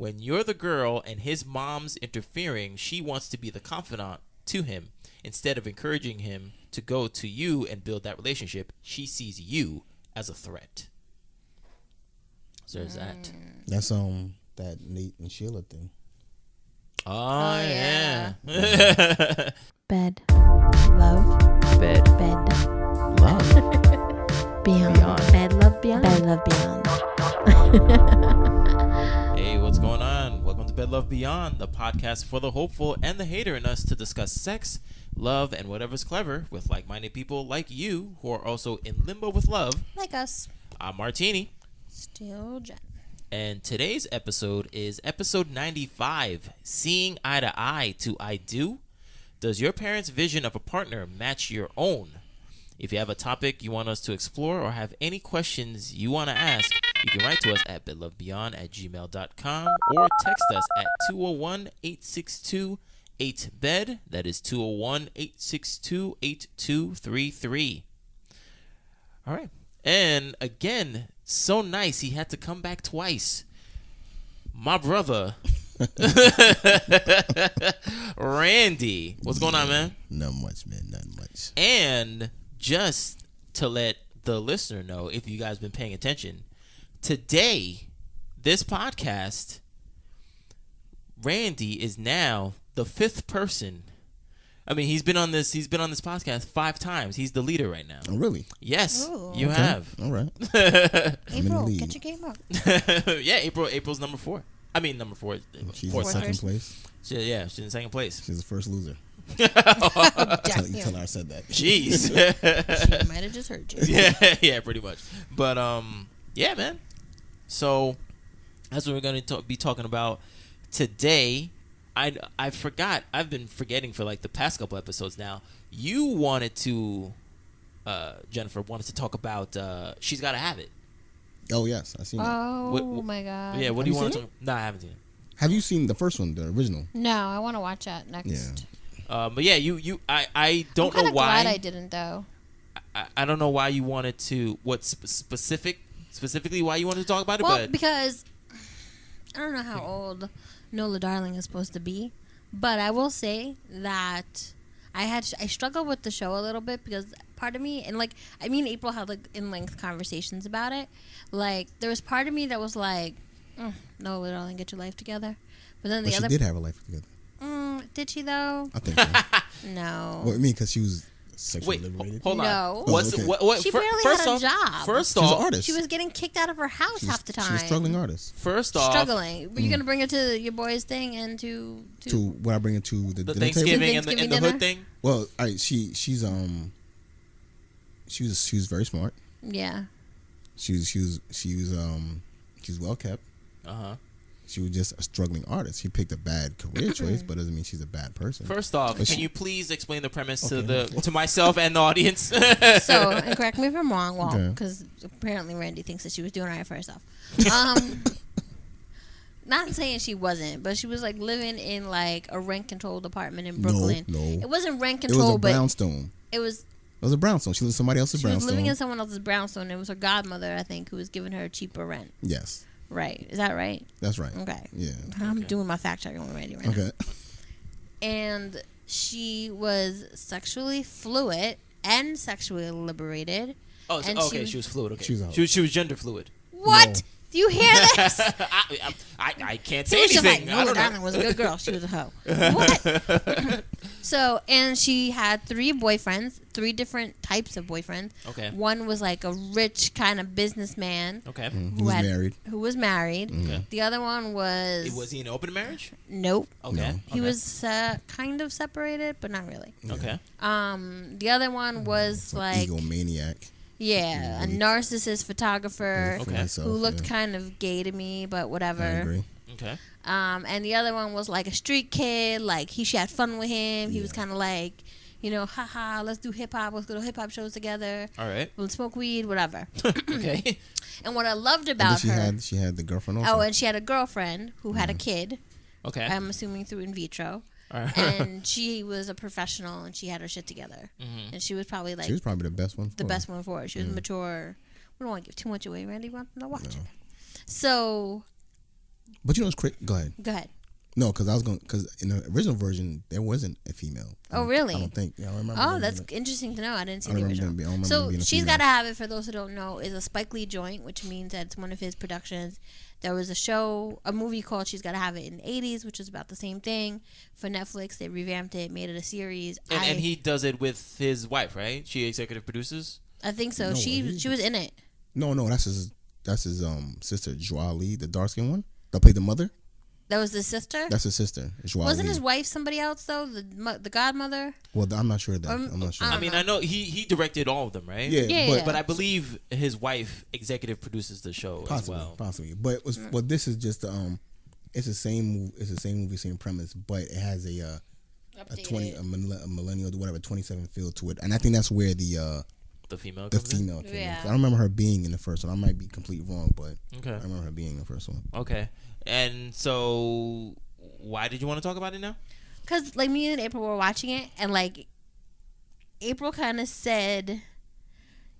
When you're the girl and his mom's interfering, she wants to be the confidant to him. Instead of encouraging him to go to you and build that relationship, she sees you as a threat. So there's that. That's that Nate and Sheila thing. Oh yeah. Bed. Love. Bed. Love. Beyond. Bed, love, beyond. Bed, love, beyond. Hey, what's going on? Welcome to Bed Love Beyond, the podcast for the hopeful and the hater in us to discuss sex, love, and whatever's clever with like-minded people like you who are also in limbo with love. Like us. I'm Martini. Still Jen. And today's episode is episode 95, Seeing Eye to Eye to I Do. Does your parents' vision of a partner match your own? If you have a topic you want us to explore or have any questions you want to ask, you can write to us at bedlovebeyond@gmail.com or text us at 201-862-8BED. That is 201-862-8233. All right. And again, so nice he had to come back twice. My brother, Randy. What's going on, man? Not much, man. Not much. And just to let the listener know, if you guys been paying attention, today, this podcast, Randy is now the fifth person. I mean, he's been on this podcast 5 times. He's the leader right now. Oh, really? Yes, Ooh. you have. All right. April, get your game up. Yeah, April's number 4. I mean, number 4. She's Fourth in second person. place. She's in second place. She's the first loser. Damn. Until I said that. Jeez. She might have just heard you. yeah, pretty much. But yeah, man. So that's what we're going to be talking about today. I forgot. I've been forgetting for like the past couple episodes now. You wanted to, Jennifer wanted to talk about She's Gotta Have It. Oh, yes. I've seen it. Oh, my God. Yeah, what Have do you you want to seen talk? No, I haven't seen it. Have you seen the first one, the original? No, I want to watch that next. Yeah. But yeah, I don't know I'm why. glad I didn't, though. I don't know why you wanted to. What specifically why you wanted to talk about it? Well, but because I don't know how old Nola Darling is supposed to be, but I will say that I struggled with the show a little bit because part of me, and like April had like in-length conversations about it. Like there was part of me that was like, Nola Darling, get your life together. But then But she did have a life together. Did she though? I think so. No. Well, I mean, because she was sexually wait, liberated. hold on. No. What's okay. what? She barely first had a off, job. First She was an off, artist. She was getting kicked out of her house half the time. She was a struggling artist. First off, Struggling. Were you gonna bring her to your boys' thing and to When I bring it to the dinner Thanksgiving table? and the hood thing. Well, she was very smart. Yeah. She was well kept. She was just a struggling artist. She picked a bad career choice, but doesn't mean she's a bad person. First off, But can she- you please explain the premise to myself and the audience? So, and correct me if I'm wrong, well, Okay. because apparently Randy thinks that she was doing all right for herself. Not saying she wasn't, but she was like living in like a rent-controlled apartment in Brooklyn. No. It wasn't It was rent-controlled, a but brownstone. it was. It was a brownstone. She lived in somebody else's She was brownstone. living in someone else's brownstone. It was her godmother, I think, who was giving her cheaper rent. Yes, Right? Is that right? that's right. Okay. Yeah. I'm doing my fact checking with Randy right now. Okay. And she was sexually fluid and sexually liberated. Oh, And okay. She was fluid. Okay, She was out. she was gender fluid. What? No. Do you hear this? I can't She say was just like, anything. I Nola don't know. Darling was a good girl. She was a hoe. What? So, and she had 3 boyfriends, 3 different types of boyfriends. Okay. One was like a rich kind of businessman. Okay. Who was married? Who was married. Okay. The other one was... Was he in an open marriage? Nope. Okay. No. He was kind of separated, but not really. Okay. The other one was like... egomaniac. Yeah, a narcissist photographer Okay. Myself, who looked yeah. kind of gay to me, but whatever. I agree. Okay. And the other one was like a street kid. Like she had fun with him. He was kind of like, haha, let's do hip hop. Let's go to hip hop shows together. All right. Let's smoke weed, whatever. Okay. And what I loved And about then her. she had the girlfriend also. Oh, and she had a girlfriend who had a kid. Okay. I'm assuming through in vitro. All right. And she was a professional, and she had her shit together. Mm-hmm. And she was probably like she was probably the best one. the best one for her. She was mature. We don't want to give too much away. Randy wants them to watch it. So But you know what's crazy? Go ahead. Go ahead. No, because in the original version there wasn't a female. Oh, really? I don't think. Yeah, I remember. Oh, that's interesting to know. I didn't see the original. So She's Gotta Have It, for those who don't know, is a Spike Lee joint, which means that it's one of his productions. There was a movie called She's Gotta Have It in the 80s, which is about the same thing. For Netflix, they revamped it, made it a series. And he does it with his wife, right? She executive produces? I think so. No, she was in it. No, that's his sister, Joie Lee, the dark skinned one that played the mother. That was his sister? That's his sister. Wasn't his wife somebody else, though? The godmother? Well, I'm not sure of that. I'm not sure. I know he directed all of them, right? Yeah. But I believe his wife executive produces the show as well. Possibly. But this is just it's the same movie, same premise, but it has a millennial, whatever, 27 feel to it. And I think that's where the female came in. I don't remember her being in the first one. I might be completely wrong, but I remember her being in the first one. Okay. And so, why did you want to talk about it now? Because, like, me and April were watching it, and, like, April kind of said,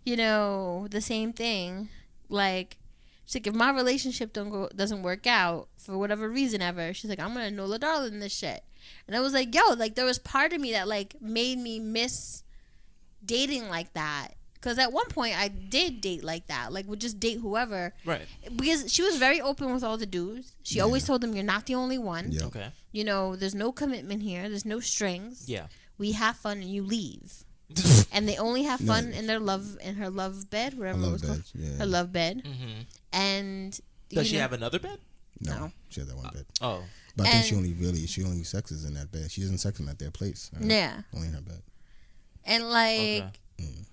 the same thing. Like, she's like, if my relationship doesn't work out for whatever reason ever, she's like, I'm going to Nola Darling this shit. And I was like, yo, like, there was part of me that, like, made me miss dating like that. Because at one point, I did date like that. Like, would just date whoever. Right. Because she was very open with all the dudes. She always told them, you're not the only one. Yeah. Okay. There's no commitment here. There's no strings. Yeah. We have fun and you leave. And they only have fun in her love bed, wherever it was called. Yeah. Her love bed. Mm-hmm. And does she have another bed? No. She has that one bed. Oh. But I think she only sexes in that bed. She doesn't sex them at their place. Right? Yeah. Only in her bed. And like... Okay.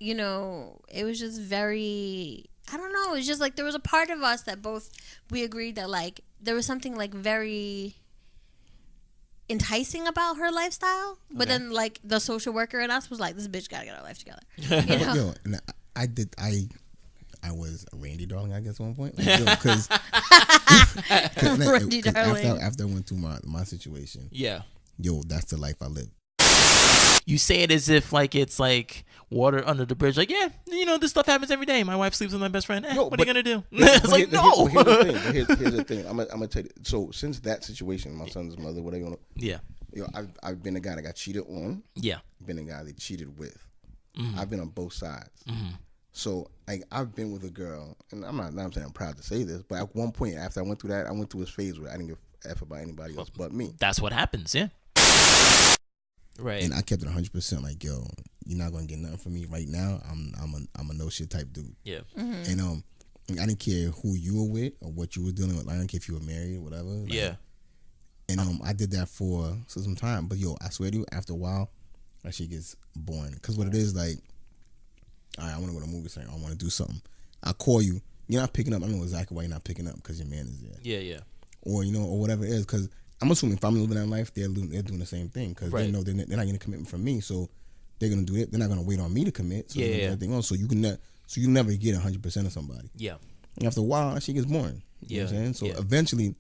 It was just very, I don't know, it's just like there was a part of us that we agreed that like there was something like very enticing about her lifestyle, but then like the social worker in us was like, this bitch gotta get her life together. Yo, and I was a Randy Darling, I guess, at one point. Because Randy Darling. After I went through my situation, that's the life I live. You say it as if like it's like water under the bridge. Like, this stuff happens every day. My wife sleeps with my best friend. What are you gonna do? It's like, no. Here's the thing. I'm gonna tell you. So since that situation, my son's mother, whatever you want to. Yeah. I've been a guy that got cheated on. Yeah. Been a guy that cheated with. Mm-hmm. I've been on both sides. Mm-hmm. So like I've been with a girl, and I'm saying I'm proud to say this, but at one point after I went through that, I went through this phase where I didn't give a F about anybody else but me. That's what happens. Yeah. Right. And I kept it 100%. Like, yo, you're not gonna get nothing from me right now. I'm a no shit type dude. Yeah. Mm-hmm. And I didn't care who you were with or what you were dealing with. I didn't care if you were married or whatever. Like, yeah. And I did that for some time. But yo, I swear to you, after a while, that shit gets boring. Because what it is, like, all right, I want to go to a movie. Saying I want to do something. I call you. You're not picking up. I know exactly why you're not picking up, because your man is there. Yeah, yeah. Or or whatever it is, because I'm assuming if I'm living that life, they're doing the same thing, because they know they're not getting a commitment from me, so they're gonna do it. They're not gonna wait on me to commit. So everything else. So you never get 100% of somebody. Yeah. And after a while, that shit gets boring. You know what I'm saying? So eventually,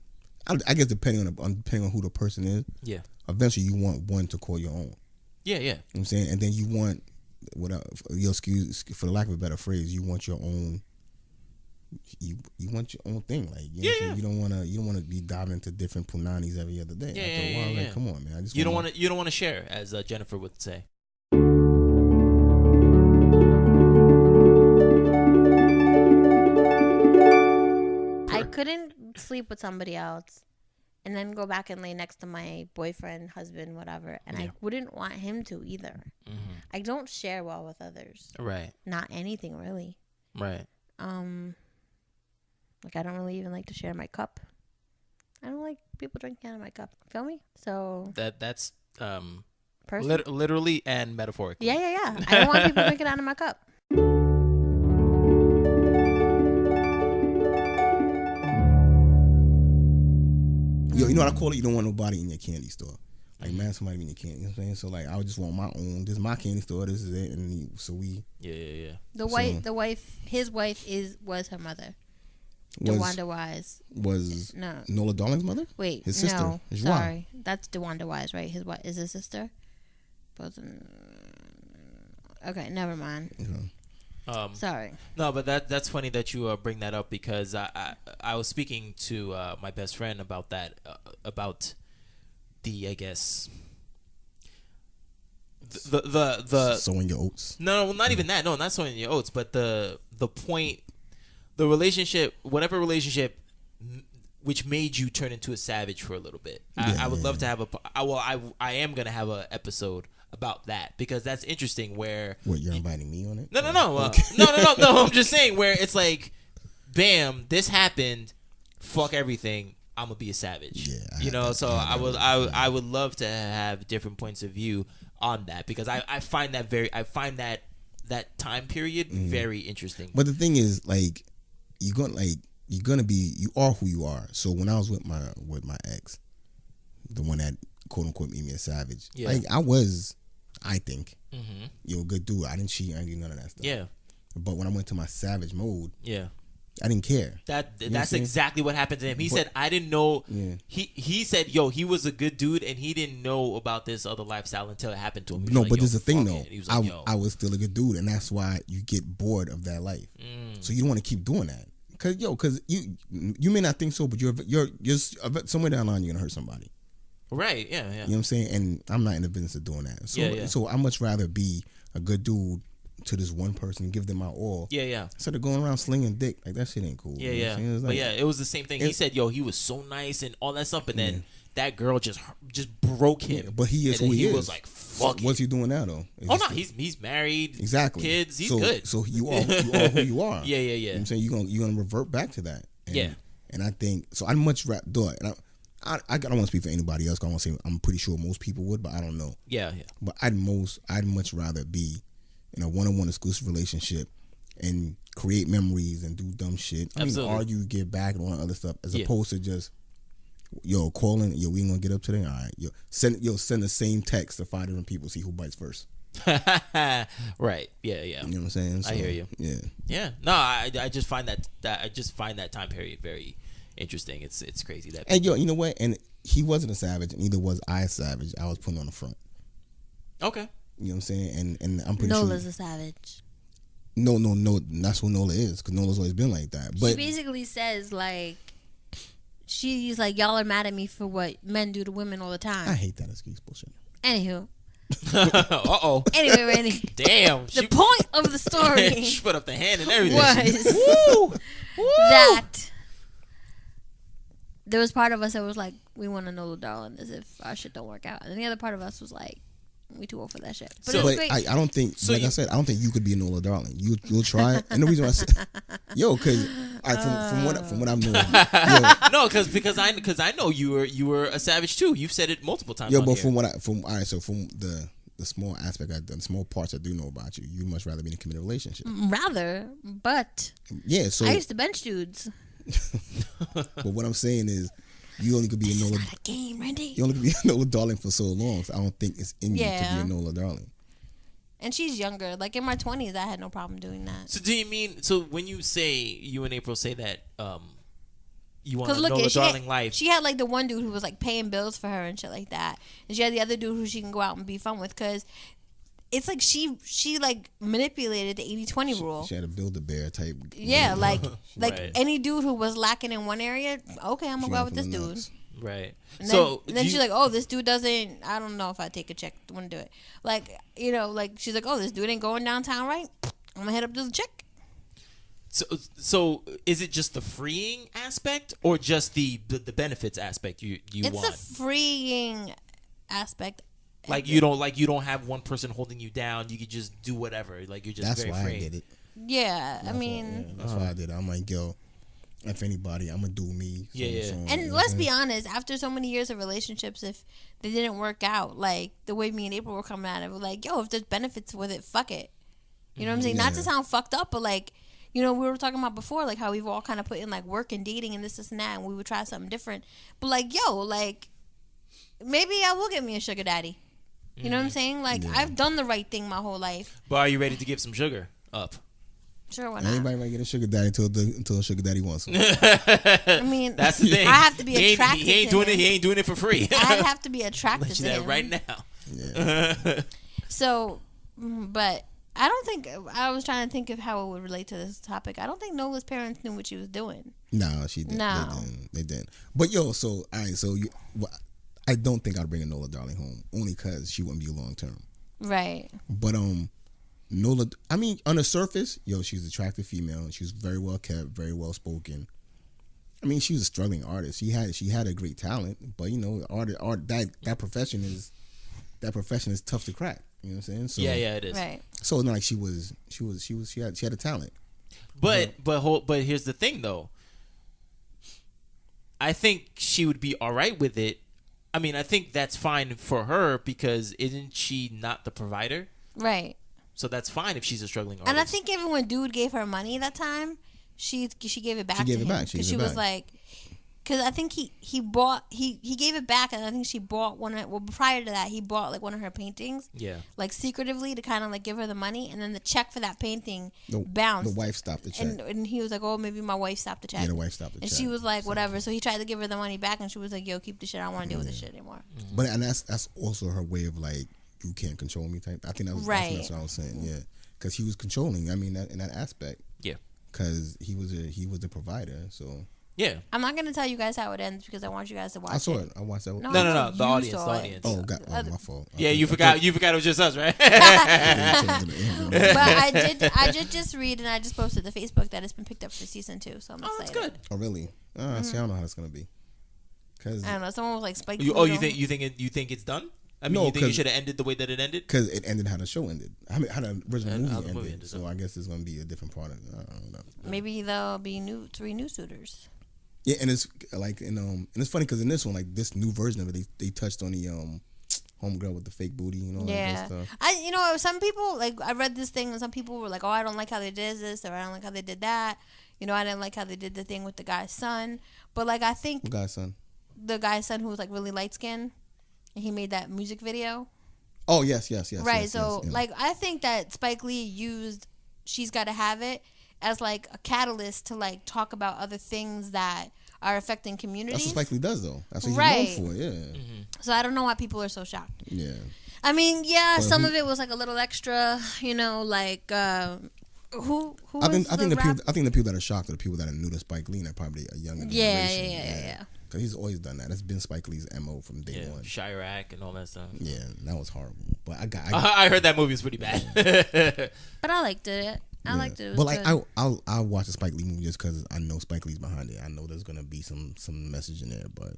I guess depending on who the person is. Yeah. Eventually, you want one to call your own. Yeah, yeah. You know what I'm saying, and then you want for the lack of a better phrase, you want your own. You want your own thing, like you don't want to be diving into different punanis every other day. After a while, like, come on, man. You don't want to share, as Jennifer would say. I couldn't sleep with somebody else and then go back and lay next to my boyfriend, husband, whatever, and I wouldn't want him to either. Mm-hmm. I don't share well with others. Right. Not anything really. Right. Like, I don't really even like to share my cup. I don't like people drinking out of my cup. Feel me? So that's literally and metaphorically. Yeah. I don't want people drinking out of my cup. Yo, you know what I call it? You don't want nobody in your candy store. Like, man, somebody in your candy. You know what I'm saying? So, like, I would just want my own. This is my candy store. This is it. And so we. Yeah. His wife was her mother. DeWanda Wise was Nola Darling's mother. Wait, his sister. No, sorry, that's DeWanda Wise, right? His wife is his sister. Okay, never mind. Sorry. No, but that's funny that you bring that up because I was speaking to my best friend about that about the I guess the sowing your oats. No, well, not even that. No, not sowing your oats, but the point, the relationship, whatever relationship which made you turn into a savage for a little bit. I would love to have I am gonna have an episode about that because that's interesting. Where you're inviting me on it? No, okay. no. I'm just saying where it's like, bam, this happened. Fuck everything. I'm gonna be a savage. Yeah, So I would love to have different points of view on that because I find that time period very interesting. But the thing is, like, you are who you are. So when I was with my ex, the one that quote unquote made me a savage, like I think you're a good dude. I didn't cheat. I didn't do none of that stuff. Yeah. But when I went to my savage mode, I didn't care. That's exactly what happened to him. He said, I didn't know. Yeah. He said, he was a good dude and he didn't know about this other lifestyle until it happened to him. No, but there's a thing though. Like, I was still a good dude, and that's why you get bored of that life. So you don't want to keep doing that. Cause you may not think so, but you're just somewhere down the line you're gonna hurt somebody. Right, yeah. You know what I'm saying? And I'm not in the business of doing that. So so I much rather be a good dude to this one person and give them my all. Yeah. Instead of going around slinging dick, like that shit ain't cool. Yeah. But it was the same thing. He said, he was so nice and all that stuff, and then that girl just broke him. Yeah, but he is who he is. He was like, fuck. What's he doing now though? He's married. Exactly. Kids. He's good. So you are who you are. Yeah. You know what I'm saying? You're gonna revert back to that. And, and I think so. I'd much rather do it. And I don't want to speak for anybody else. I want to say I'm pretty sure most people would, but I don't know. Yeah. But I'd much rather be in a one-on-one exclusive relationship and create memories and do dumb shit. I mean, argue, get back, and all that other stuff, as opposed to just calling. We ain't gonna get up today. All right. Send the same text to 5 different people. See who bites first. Right. Yeah. You know what I'm saying? So, I hear you. Yeah. No, I just find that time period very interesting. It's crazy that. And you know what? And he wasn't a savage, and neither was I a savage. I was putting on the front. Okay. You know what I'm saying? And I'm pretty Nola's a savage. No. That's who Nola is, because Nola's always been like that. But she basically says, like, she's like, y'all are mad at me for what men do to women all the time. I hate that excuse bullshit. Anywho. Uh-oh. Anyway, Randy. Damn. The point of the story she put up the hand and everything. Was that there was part of us that was like, we want to know the darling as if our shit don't work out. And the other part of us was like, we too old for that shit. But I don't think, I said, I don't think you could be a Nola darling. You'll try it. And the reason why I said, because from what I'm doing, no, because I know you were a savage too. You've said it multiple times. But from the small aspect, the small parts I do know about you, you'd much rather be in a committed relationship. But so I used to bench dudes. But what I'm saying is, you only could be a Nola. Not a game, Randy. You only could be a Nola darling for so long. So I don't think it's in you to be a Nola darling. And she's younger. Like in my 20s, I had no problem doing that. So do you mean? So when you say you and April say that you want a Nola darling life? She had like the one dude who was like paying bills for her and shit like that, and she had the other dude who she can go out and be fun with because. It's like she like manipulated the 80-20 rule. She had a Build-A-Bear type. Yeah, like right. Any dude who was lacking in one area, okay, I'm gonna go out with this dude. Right. And then she's like, oh, this dude doesn't. I don't know if I take a check. Wouldn't do it. Like like she's like, oh, this dude ain't going downtown, right? I'm gonna hit up this chick. So is it just the freeing aspect or just the benefits aspect you want? It's a freeing aspect. Like you don't have one person holding you down. You could just do whatever. Like you're just that's very why free. I did it. Yeah, I mean that's why I did it. I'm like, yo, if anybody, I'm gonna do me. And let's be honest. After so many years of relationships, if they didn't work out, like the way me and April were coming at it, we're like, yo, if there's benefits with it, fuck it. You know what I'm saying? Not to sound fucked up, but like, we were talking about before, like how we've all kind of put in like work and dating and this and that, and we would try something different. But like, yo, like maybe I will get me a sugar daddy. You know what I'm saying? Like, I've done the right thing my whole life. But are you ready to give some sugar up? Sure, why not? Anybody might get a sugar daddy until a sugar daddy wants him. I mean, that's the thing. I have to be attracted he ain't to doing him. it. He ain't doing it for free. I have to be attracted to him. right now. Yeah. So, but I don't think, I was trying to think of how it would relate to this topic. I don't think Nola's parents knew what she was doing. No, she didn't. No. They didn't. But yo, so all right, so I don't think I'd bring a Nola Darling home only because she wouldn't be long term. Right. But Nola, I mean, on the surface, yo, she's an attractive female. She was very well kept, very well spoken. I mean, she was a struggling artist. She had a great talent, but you know, that profession is tough to crack. You know what I'm saying? So, yeah, it is. Right. So it's not like she had a talent. But here's the thing though. I think she would be all right with it. I mean, I think that's fine for her because isn't she not the provider? Right. So that's fine if she's a struggling artist. And I think even when dude gave her money that time, she gave it back to him because she was like, because I think he gave it back, and I think she bought prior to that he bought like one of her paintings, like secretively to kind of like give her the money, and then the check for that painting bounced. The wife stopped the check, and he was like, oh, maybe my wife stopped the check. Yeah, the wife stopped the check, and she was like, whatever. So he tried to give her the money back, and she was like, yo, keep the shit. I don't want to deal with this shit anymore. Mm-hmm. But and that's also her way of like, you can't control me type. I think that's what I was saying. Yeah, because he was controlling. I mean, in that aspect. Yeah. Because he was the provider. So. Yeah. I'm not gonna tell you guys how it ends because I want you guys to watch it. I saw it. I watched that. No. The audience. Oh, my fault. Yeah, you forgot. You forgot it was just us, right? But I did just read, and I just posted to Facebook that it's been picked up for season 2. So I'm excited. That's good. Oh, really? See, I don't know how it's gonna be. Cause I don't know. Someone was like, "Spike." You think it's done? I mean, you think you should have ended the way that it ended? Because it ended how the show ended. I mean, how the original movie ended. So I guess there's going to be a different part of it. I don't know. Maybe there'll be 3 new suitors. Yeah, and it's like, and it's funny because in this one, like this new version of it, they touched on the homegirl with the fake booty, you know, that good stuff. Some people, like, I read this thing and some people were like, oh, I don't like how they did this, or I don't like how they did that. You know, I didn't like how they did the thing with the guy's son. But like, I think what guy's son? The guy's son who was like really light skinned. And he made that music video. Oh, yes. Right, yes, so, yes. like, I think that Spike Lee used She's Gotta Have It as, like, a catalyst to, like, talk about other things that are affecting communities. That's what Spike Lee does, though. That's what he's known for, yeah. Mm-hmm. So I don't know why people are so shocked. Yeah. I mean, some of it was, like, a little extra, you know, like, who I think the people that are shocked are the people that are new to Spike Lee and are probably a younger generation. Yeah. Because he's always done that. That's been Spike Lee's MO from day one. Chirac and all that stuff. Yeah, that was horrible. But I heard that movie was pretty bad. But I liked it. I liked it. It was but like good. I'll watch a Spike Lee movie just because I know Spike Lee's behind it. I know there's gonna be some message in there. But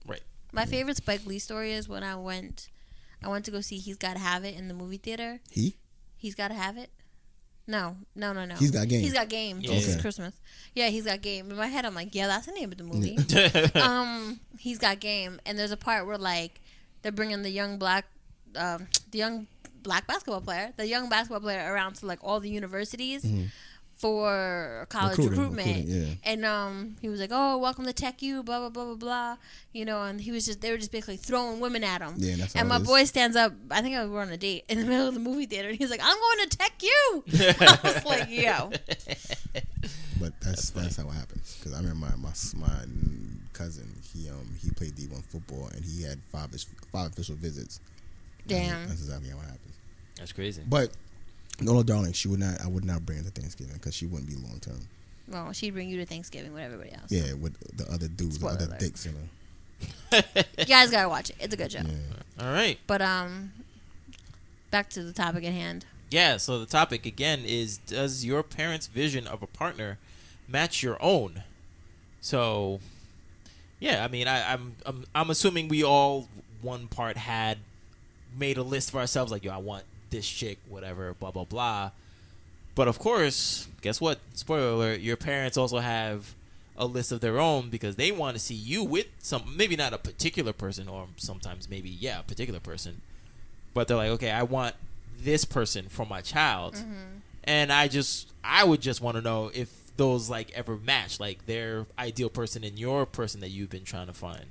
my favorite Spike Lee story is when I went to go see He's Gotta Have It in the movie theater. He's Gotta Have It. No. He's Got Game. He's Got Game. Yeah. This is Christmas. Yeah, He's Got Game. In my head, I'm like, yeah, that's the name of the movie. He's Got Game, and there's a part where like they're bringing the young black basketball player, around to like all the universities for college recruitment. Yeah. And he was like, oh, welcome to Tech U, blah blah blah blah blah. You know, and they were just basically throwing women at him. Yeah, that's and my boy stands up. I think we were on a date in the middle of the movie theater, and he's like, I'm going to Tech U. I was like, yo. But that's how it happens. Because I remember my cousin, he played D1 football, and he had 5 official visits. Damn. That's exactly how it happens. That's crazy. But Nola Darling, I would not bring her to Thanksgiving because she wouldn't be long term. Well, she'd bring you to Thanksgiving with everybody else. Yeah, with the other dudes, the other dicks in her. You guys gotta watch it. It's a good show. Yeah. All right. But back to the topic at hand. Yeah. So the topic again is: does your parents' vision of a partner match your own? So, yeah. I mean, I'm assuming we all one part had made a list for ourselves, like, yo, I want this chick, whatever, blah blah blah. But of course, guess what? Spoiler alert: your parents also have a list of their own because they want to see you with maybe not a particular person, or sometimes maybe a particular person, but they're like, okay, I want this person for my child, and I would just want to know if those like ever match, like their ideal person and your person that you've been trying to find.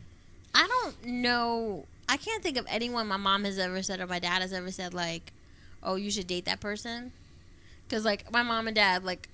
I don't know. I can't think of anyone my mom has ever said or my dad has ever said like, oh, you should date that person. Because, like, my mom and dad, like,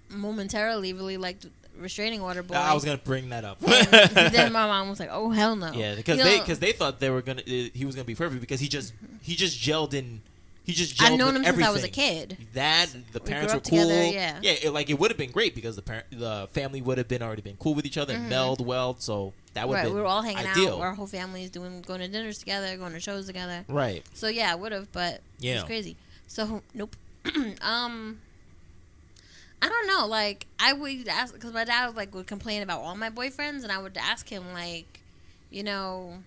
momentarily really liked Restraining Order Boy. I was going to bring that up. And then my mom was like, oh, hell no. Yeah, because they thought he was going to be perfect because he just gelled in He just gelled I've known him everything. since I was a kid. That the parents were together, cool. yeah. It would have been great because the family would have already been cool with each other and meld well. So that would have been we were all hanging ideal. out. Our whole family is going to dinners together, going to shows together. Right. So yeah, I would have, but it's crazy. So nope. I don't know. Like, I would ask, because my dad would complain about all my boyfriends, and I would ask him, like, you know,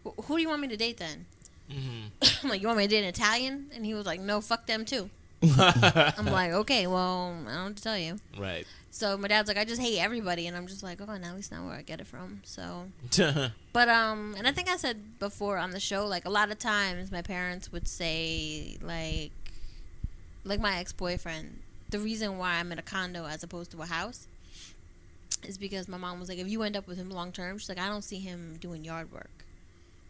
who do you want me to date then? I'm like, you want me to date an Italian? And he was like, no, fuck them too. I'm like, okay, well, I don't know what to tell you. Right. So my dad's like, I just hate everybody, and I'm just like, oh, now at least not where I get it from. So, but and I think I said before on the show, like, a lot of times my parents would say, like my ex-boyfriend, the reason why I'm in a condo as opposed to a house is because my mom was like, if you end up with him long term, she's like, I don't see him doing yard work.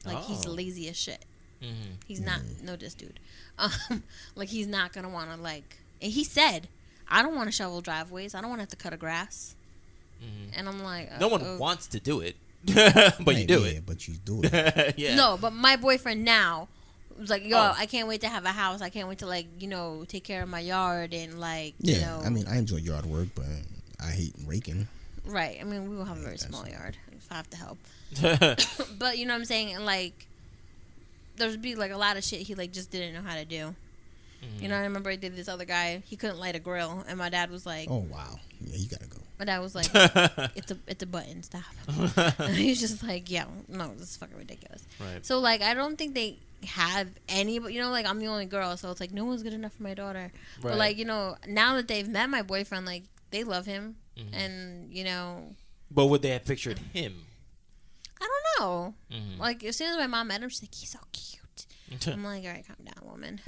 Like, he's lazy as shit. He's not, no, this dude. Like, he's not going to want to, like, and he said, I don't want to shovel driveways. I don't want to have to cut a grass. And I'm like, no one wants to do it, but you do it. But you do it. Yeah. No, but my boyfriend now was like, yo, I can't wait to have a house. I can't wait to, like, you know, take care of my yard and, like, you know. I mean, I enjoy yard work, but I hate raking. Right. I mean, we will have a very small yard if I have to help. But, you know what I'm saying? And, like, there'd be, like, a lot of shit he, like, just didn't know how to do. You know, I remember I did this other guy. He couldn't light a grill, and my dad was like, "Oh wow, yeah, you gotta go." My dad was like, "It's a button, stop." And he's just like, "Yeah, no, this is fucking ridiculous." Right. So like, I don't think they have any, but you know, like I'm the only girl, so it's like no one's good enough for my daughter. Right. But like, you know, now that they've met my boyfriend, like they love him, and you know. But would they have pictured him? I don't know. Like as soon as my mom met him, she's like, "He's so cute." I'm like, "All right, calm down, woman."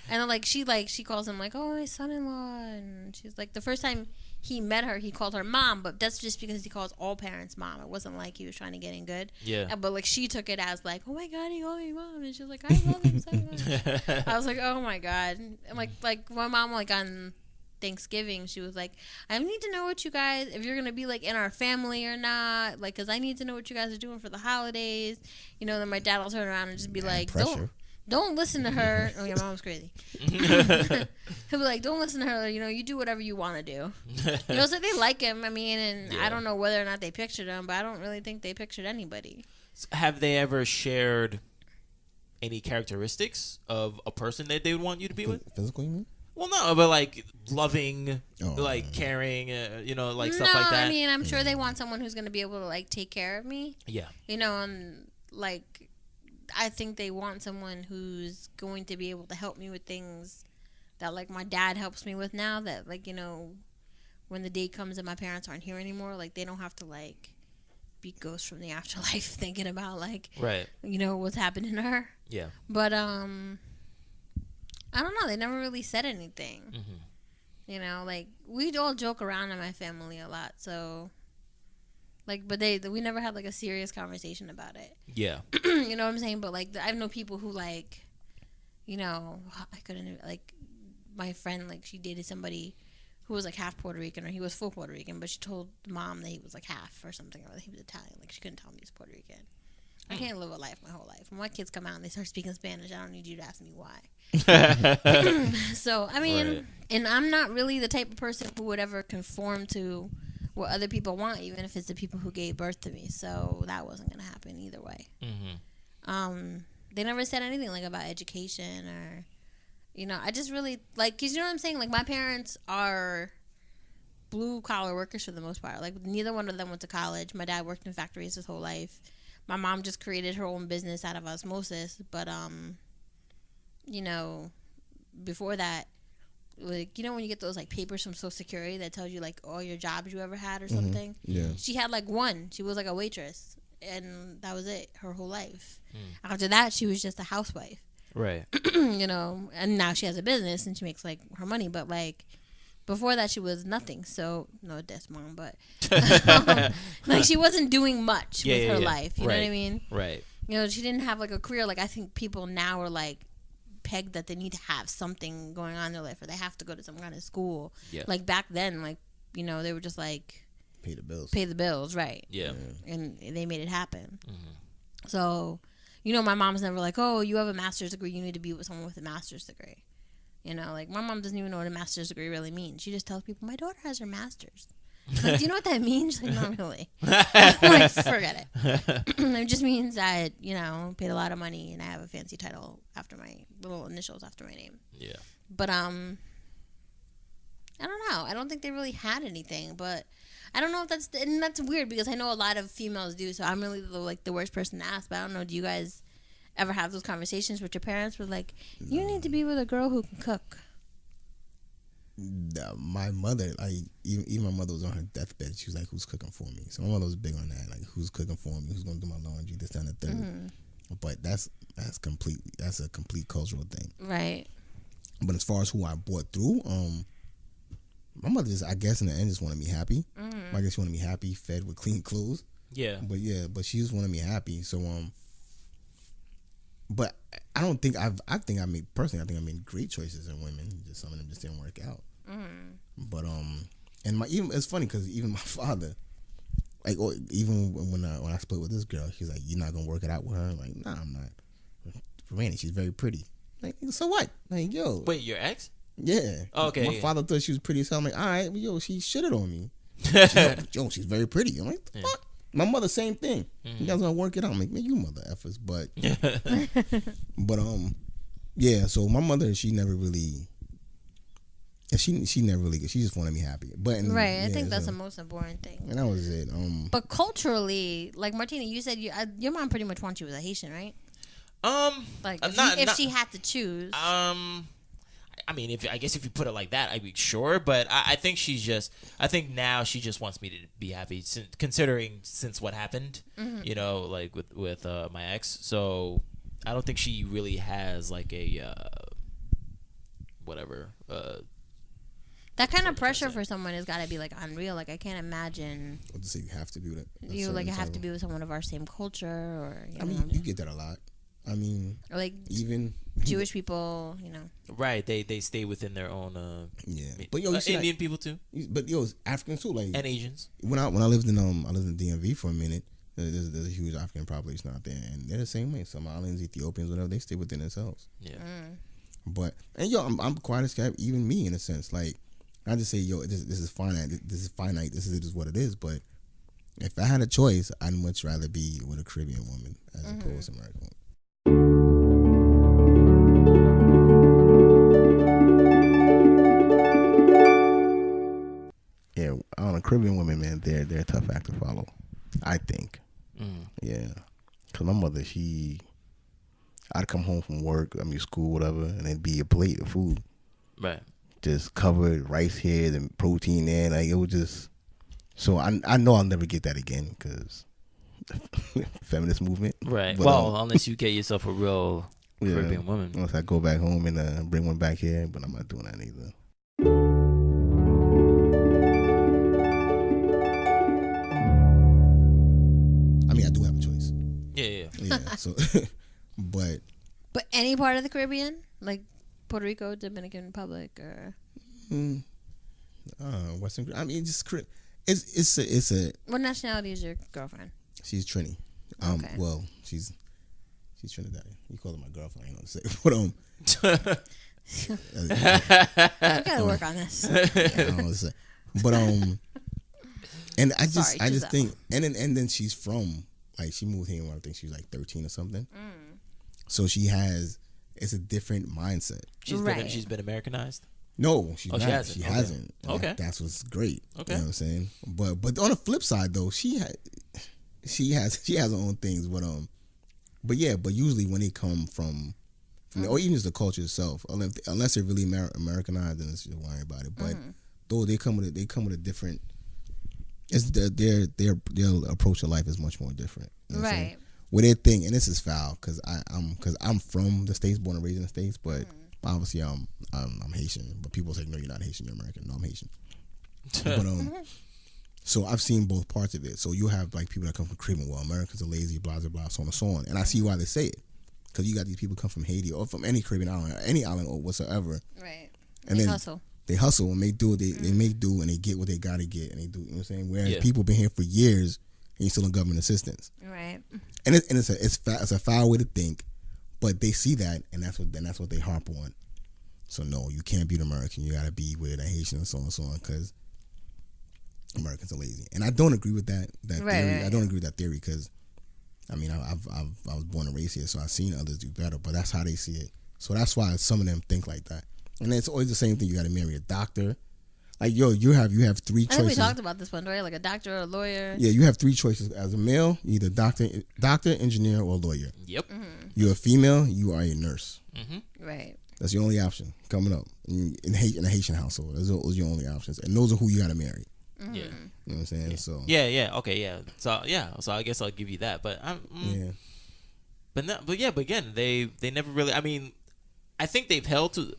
And then, like she calls him like, "Oh, my son-in-law," and she's like, the first time he met her, he called her mom, but that's just because he calls all parents mom. It wasn't like he was trying to get in good. Yeah. But like she took it as like, "Oh my god, he called me mom," and she was like, "I love him so much." I was like, "Oh my god," and like my mom like on Thanksgiving, she was like, "I need to know what you guys, if you're gonna be like in our family or not, like, cause I need to know what you guys are doing for the holidays." You know, then my dad will turn around and just be like, Don't listen to her. Oh, your mom's crazy. He'll be like, don't listen to her. You know, you do whatever you want to do. You know, so they like him. I mean, and I don't know whether or not they pictured him, but I don't really think they pictured anybody. Have they ever shared any characteristics of a person that they would want you to be with? Physical, you mean? Well, no, but like loving, like caring, you know, like stuff like that. I mean, I'm sure they want someone who's going to be able to like take care of me. Yeah. You know, and like, I think they want someone who's going to be able to help me with things that, like, my dad helps me with now. That, like, you know, when the day comes and my parents aren't here anymore, like, they don't have to, like, be ghosts from the afterlife thinking about, like, you know, what's happening to her. Yeah. But, I don't know. They never really said anything. You know, like, we all joke around in my family a lot, so... Like, but we never had, like, a serious conversation about it. Yeah. You know what I'm saying? But, like, I know people who, like, you know, I couldn't, like, my friend, like, she dated somebody who was, like, half Puerto Rican, or he was full Puerto Rican, but she told the mom that he was, like, half or something, or that he was Italian. Like, she couldn't tell me he was Puerto Rican. I can't live a life my whole life. When my kids come out and they start speaking Spanish, I don't need you to ask me why. So, I mean, and I'm not really the type of person who would ever conform to what other people want, even if it's the people who gave birth to me. So that wasn't going to happen either way. They never said anything like about education or, you know, I just really, like, cause you know what I'm saying? Like, my parents are blue collar workers for the most part. Like, neither one of them went to college. My dad worked in factories his whole life. My mom just created her own business out of osmosis. But, you know, before that, like, you know, when you get those, like, papers from Social Security that tells you, like, all your jobs you ever had or something? Yeah. She had, like, one. She was, like, a waitress. And that was it, her whole life. After that, she was just a housewife. Right. You know, and now she has a business and she makes, like, her money. But, like, before that, she was nothing. So, no, that's mom, but, like, she wasn't doing much with her life. You know what I mean? Right. You know, she didn't have, like, a career. Like, I think people now are, like, pegged that they need to have something going on in their life, or they have to go to some kind of school. Yeah. Like, back then, like, you know, they were just like, pay the bills, right? Yeah. And they made it happen. So, my mom's never like, oh, you have a master's degree, you need to be with someone with a master's degree. Like my mom doesn't even know what a master's degree really means. She just tells people, my daughter has her master's. Like, do you know what that means? Like, not really. Like, forget it. It just means that, paid a lot of money and I have a fancy title after my little initials after my name. Yeah. But, I don't know. I don't think they really had anything, but I don't know if that's weird because I know a lot of females do, so I'm really the worst person to ask, but I don't know, do you guys ever have those conversations with your parents where like, you need to be with a girl who can cook? My mother, even my mother was on her deathbed. She was like, "Who's cooking for me?" So my mother was big on that, like, "Who's cooking for me? Who's gonna do my laundry? This, that, and the third." Mm-hmm. But that's a complete cultural thing, right? But as far as who I brought through, my mother just, I guess, in the end, just wanted me happy. Mm-hmm. I guess she wanted me happy, fed with clean clothes. Yeah. But she just wanted me happy. So but I don't think I think I made great choices in women. Just some of them just didn't work out. Mm-hmm. But and it's funny because even my father, like, even when I split with this girl, he's like, "You're not gonna work it out with her?" I'm like, "Nah, I'm not. For Randy, she's very pretty." Like, so what? Like, yo. Wait, your ex? Yeah. Oh, okay. My father thought she was pretty, so I'm like, all right, well, yo, she shitted on me. She's very pretty. I'm like, what the fuck? My mother, same thing. Mm-hmm. You guys gonna work it out? I'm like, man, you mother effers. But, yeah. So my mother, she never really. She just wanted me happy. But right, I think that's the most important thing. And that was it. But culturally, like Martina, you said your mom pretty much wants you as a Haitian, right? Like if she had to choose. I mean, if you put it like that, I'd be sure. But I think now she just wants me to be happy, considering since what happened, mm-hmm. Like with my ex. So I don't think she really has like a whatever. That kind of pressure for someone has got to be like unreal. Like I can't imagine. What to say? You have to be with it. You like have to be with someone of our same culture, or you get that a lot. I mean, or like even Jewish people, Right, they stay within their own. Yeah, but Indian people too. But Africans too, like, and Asians. When I lived in DMV for a minute, there's a huge African population out there, and they're the same way. Somalians, Ethiopians, whatever, they stay within themselves. Yeah. But I'm quite a skeptic, even me in a sense. Like, I just say, this is finite. This is finite. This is what it is. But if I had a choice, I'd much rather be with a Caribbean woman as opposed to American woman. Yeah, on a Caribbean women, man, they're a tough act to follow, I think. Yeah, because my mother, I'd come home from work, school, whatever, and it'd be a plate of food, right? Just covered rice here and protein there, like it was just. So I know I'll never get that again because feminist movement, right? But, well, unless you get yourself a real Caribbean woman. Unless I go back home and bring one back here, but I'm not doing that either. I do have a choice. Yeah. So, but any part of the Caribbean, like Puerto Rico, Dominican Republic, or Western. It's a. What nationality is your girlfriend? She's Trini. Okay. Well, she's Trinidadian. You call her my girlfriend. I ain't know what to say. But we gotta work on this. I don't know what to say. But and I just think, and then she's from, like, she moved here when I think she was like 13 or something. So it's a different mindset. She's been Americanized. No, she's not. She hasn't. Okay. That's what's great. Okay. You know what I'm saying? But on the flip side though, she has her own things. But usually when they come from or even just the culture itself, unless they're really Americanized, then it's just worry about it. But though they come with a different. It's their approach to life is much more different. You know what I'm saying? With their thing, and this is foul because I'm from the States, born and raised in the States, but obviously I'm Haitian. But people say, no, you're not Haitian, you're American. No, I'm Haitian. But so I've seen both parts of it. So you have like people that come from Caribbean, well, Americans are lazy, blah blah blah, so on and so on. And I see why they say it, because you got these people come from Haiti or from any Caribbean island, or any island or whatsoever. Right. And they hustle. They hustle and they do. They make do and they get what they gotta get and they do. You know what I'm saying? Whereas people been here for years, you're still on government assistance. Right. And it's a foul way to think, but they see that, and that's what they harp on. So no, you can't be an American. You gotta be with a Haitian and so on and so on, because Americans are lazy. And I don't agree with that theory. Right. I don't agree with that theory because, I mean, I was born and raised here, so I've seen others do better, but that's how they see it. So that's why some of them think like that. And it's always the same thing. You got to marry a doctor. Like, you have 3 choices. I think we talked about this one, right? Like a doctor or a lawyer. Yeah, you have 3 choices. As a male, either doctor, engineer, or lawyer. Yep. Mm-hmm. You're a female, you are a nurse. Mm-hmm. Right. That's your only option coming up in a Haitian household. Those are your only options, and those are who you got to marry. Mm-hmm. Yeah. You know what I'm saying? Yeah. So okay, so I guess I'll give you that, but but again, they never really. I mean, I think they've held to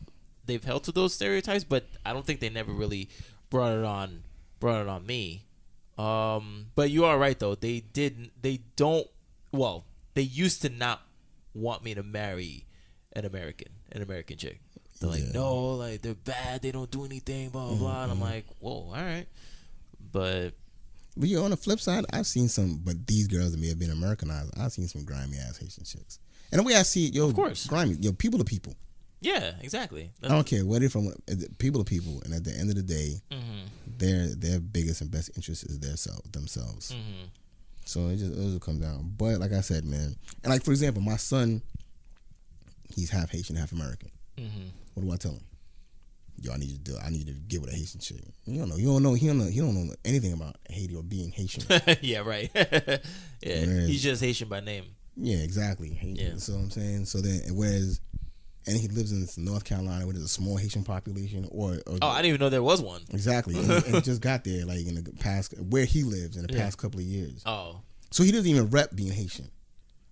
those stereotypes, but I don't think they never really brought it on me. But you are right though. They used to not want me to marry an American chick. They're like, no, like they're bad. They don't do anything, blah blah blah. And I'm like, whoa, all right. But on the flip side, I've seen some, but these girls that may have been Americanized, I've seen some grimy ass Haitian chicks. And the way I see it, of course, grimy, people to people. Yeah, exactly. I don't care where they're from, people to people. And at the end of the day, their biggest and best interest is themselves. Mm-hmm. So it just comes down. But like I said, man, and like for example, my son, he's half Haitian, half American. Mm-hmm. What do I tell him? Yo, I need you to get with a Haitian chick. He don't know anything about Haiti or being Haitian. Yeah, right. Yeah, he's just Haitian by name. Yeah, exactly. Yeah. So I'm saying, and he lives in North Carolina, where there's a small Haitian population, or I didn't even know there was one. Exactly, and just got there like in the past where he lives in the past couple of years. Oh, so he doesn't even rep being Haitian.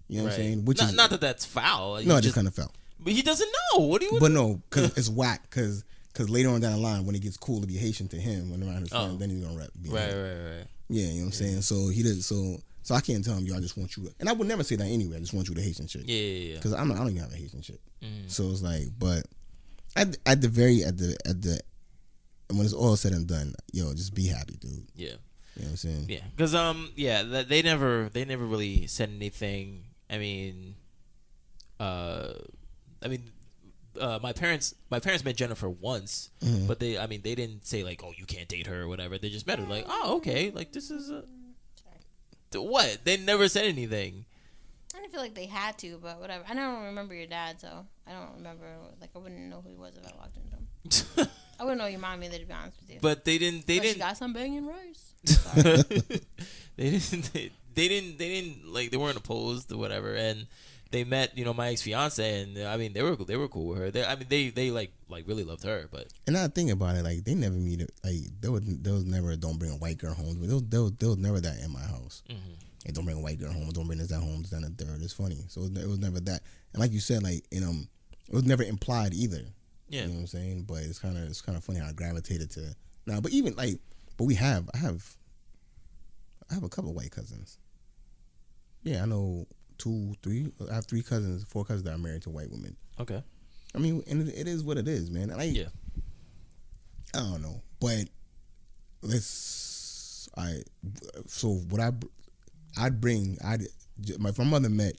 You know what I'm saying? Which is not that that's foul. No, it just kind of foul. But he doesn't know. What do you? But no, because it's whack. Because later on down the line, when it gets cool to be Haitian to him, when around his friends, then he's gonna rep. Right. Yeah, you know what I'm saying. So he did. So I can't tell him, yo, I just want you to, and I would never say that anyway. I just want you to Haitian chick. Yeah. Because I don't even have a Haitian chick. So it's like, but at the when it's all said and done, yo, just be happy, dude. Yeah. You know what I'm saying? Yeah. Because they never really said anything. I mean, my parents met Jennifer once, but they didn't say like, oh, you can't date her or whatever. They just met her like, oh, okay, like this is what? They never said anything. I didn't feel like they had to, but whatever. I don't remember your dad, so I don't remember. Like, I wouldn't know who he was if I walked into him. I wouldn't know your mom either, to be honest with you. But they didn't. She got some banging rice. They didn't like, they weren't opposed or whatever, and they met, my ex-fiance, and I mean they were cool with her. They like really loved her, but. And I think about it, like they never meet it. Like there was never, don't bring a white girl home. There was never that in my house. Hey, don't bring a white girl home. Don't bring this that home. This that and the third. It's funny. So it was never that. And like you said, like it was never implied either. Yeah. You know what I'm saying? But it's kind of funny how I gravitated to now. But even like, I have a couple of white cousins. Yeah, I know 2, 3. I have 4 cousins that are married to white women. Okay. I mean, and it is what it is, man. I don't know, but if my mother met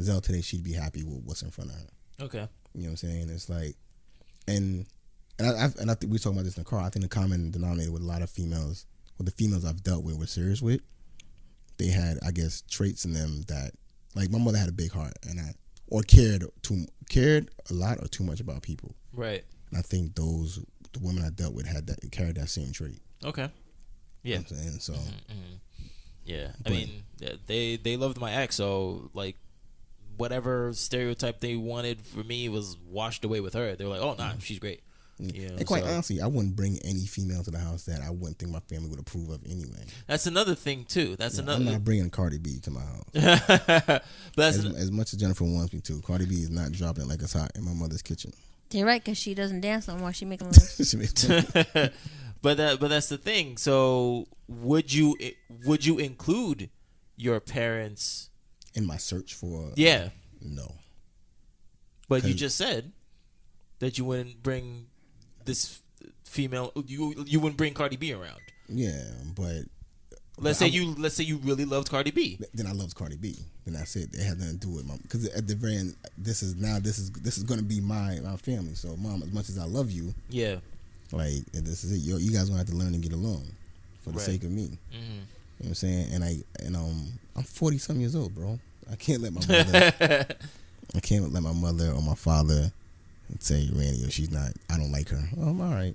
Zell today, she'd be happy with what's in front of her. Okay. You know what I'm saying? It's like, and I think we were talking about this in the car. I think the common denominator with a lot of females, with the females I've dealt with, were serious with, they had, I guess, traits in them that, like, my mother had a big heart, and cared a lot or too much about people. Right. And I think the women I dealt with carried that same trait. Okay. Yeah. You know what I'm saying? So. Yeah. I mean, they loved my ex, so like, whatever stereotype they wanted for me was washed away with her. They were like, oh, nah, she's great. Yeah. And quite honestly, I wouldn't bring any female to the house that I wouldn't think my family would approve of anyway. That's another thing too. I'm not bringing Cardi B to my house. But as much as Jennifer wants me to, Cardi B is not dropping it like it's hot in my mother's kitchen. You're right, because she doesn't dance no more. She making moves. But that's the thing. So would you include your parents in my search for? Yeah. No. But you just said that you wouldn't bring this female. You wouldn't bring Cardi B around. Yeah, but Let's say you really loved Cardi B. Then I loved Cardi B. Then that's it. It had nothing to do with mom. Because at the very end, this is going to be my family. So, mom, as much as I love you, yeah, like this is it. You guys gonna have to learn to get along for the sake of me. Mm-hmm. You know what I'm saying? And I'm 40 some years old, bro. I can't let my mother or my father say, Randy, or she's not. I don't like her. Oh, I'm all right.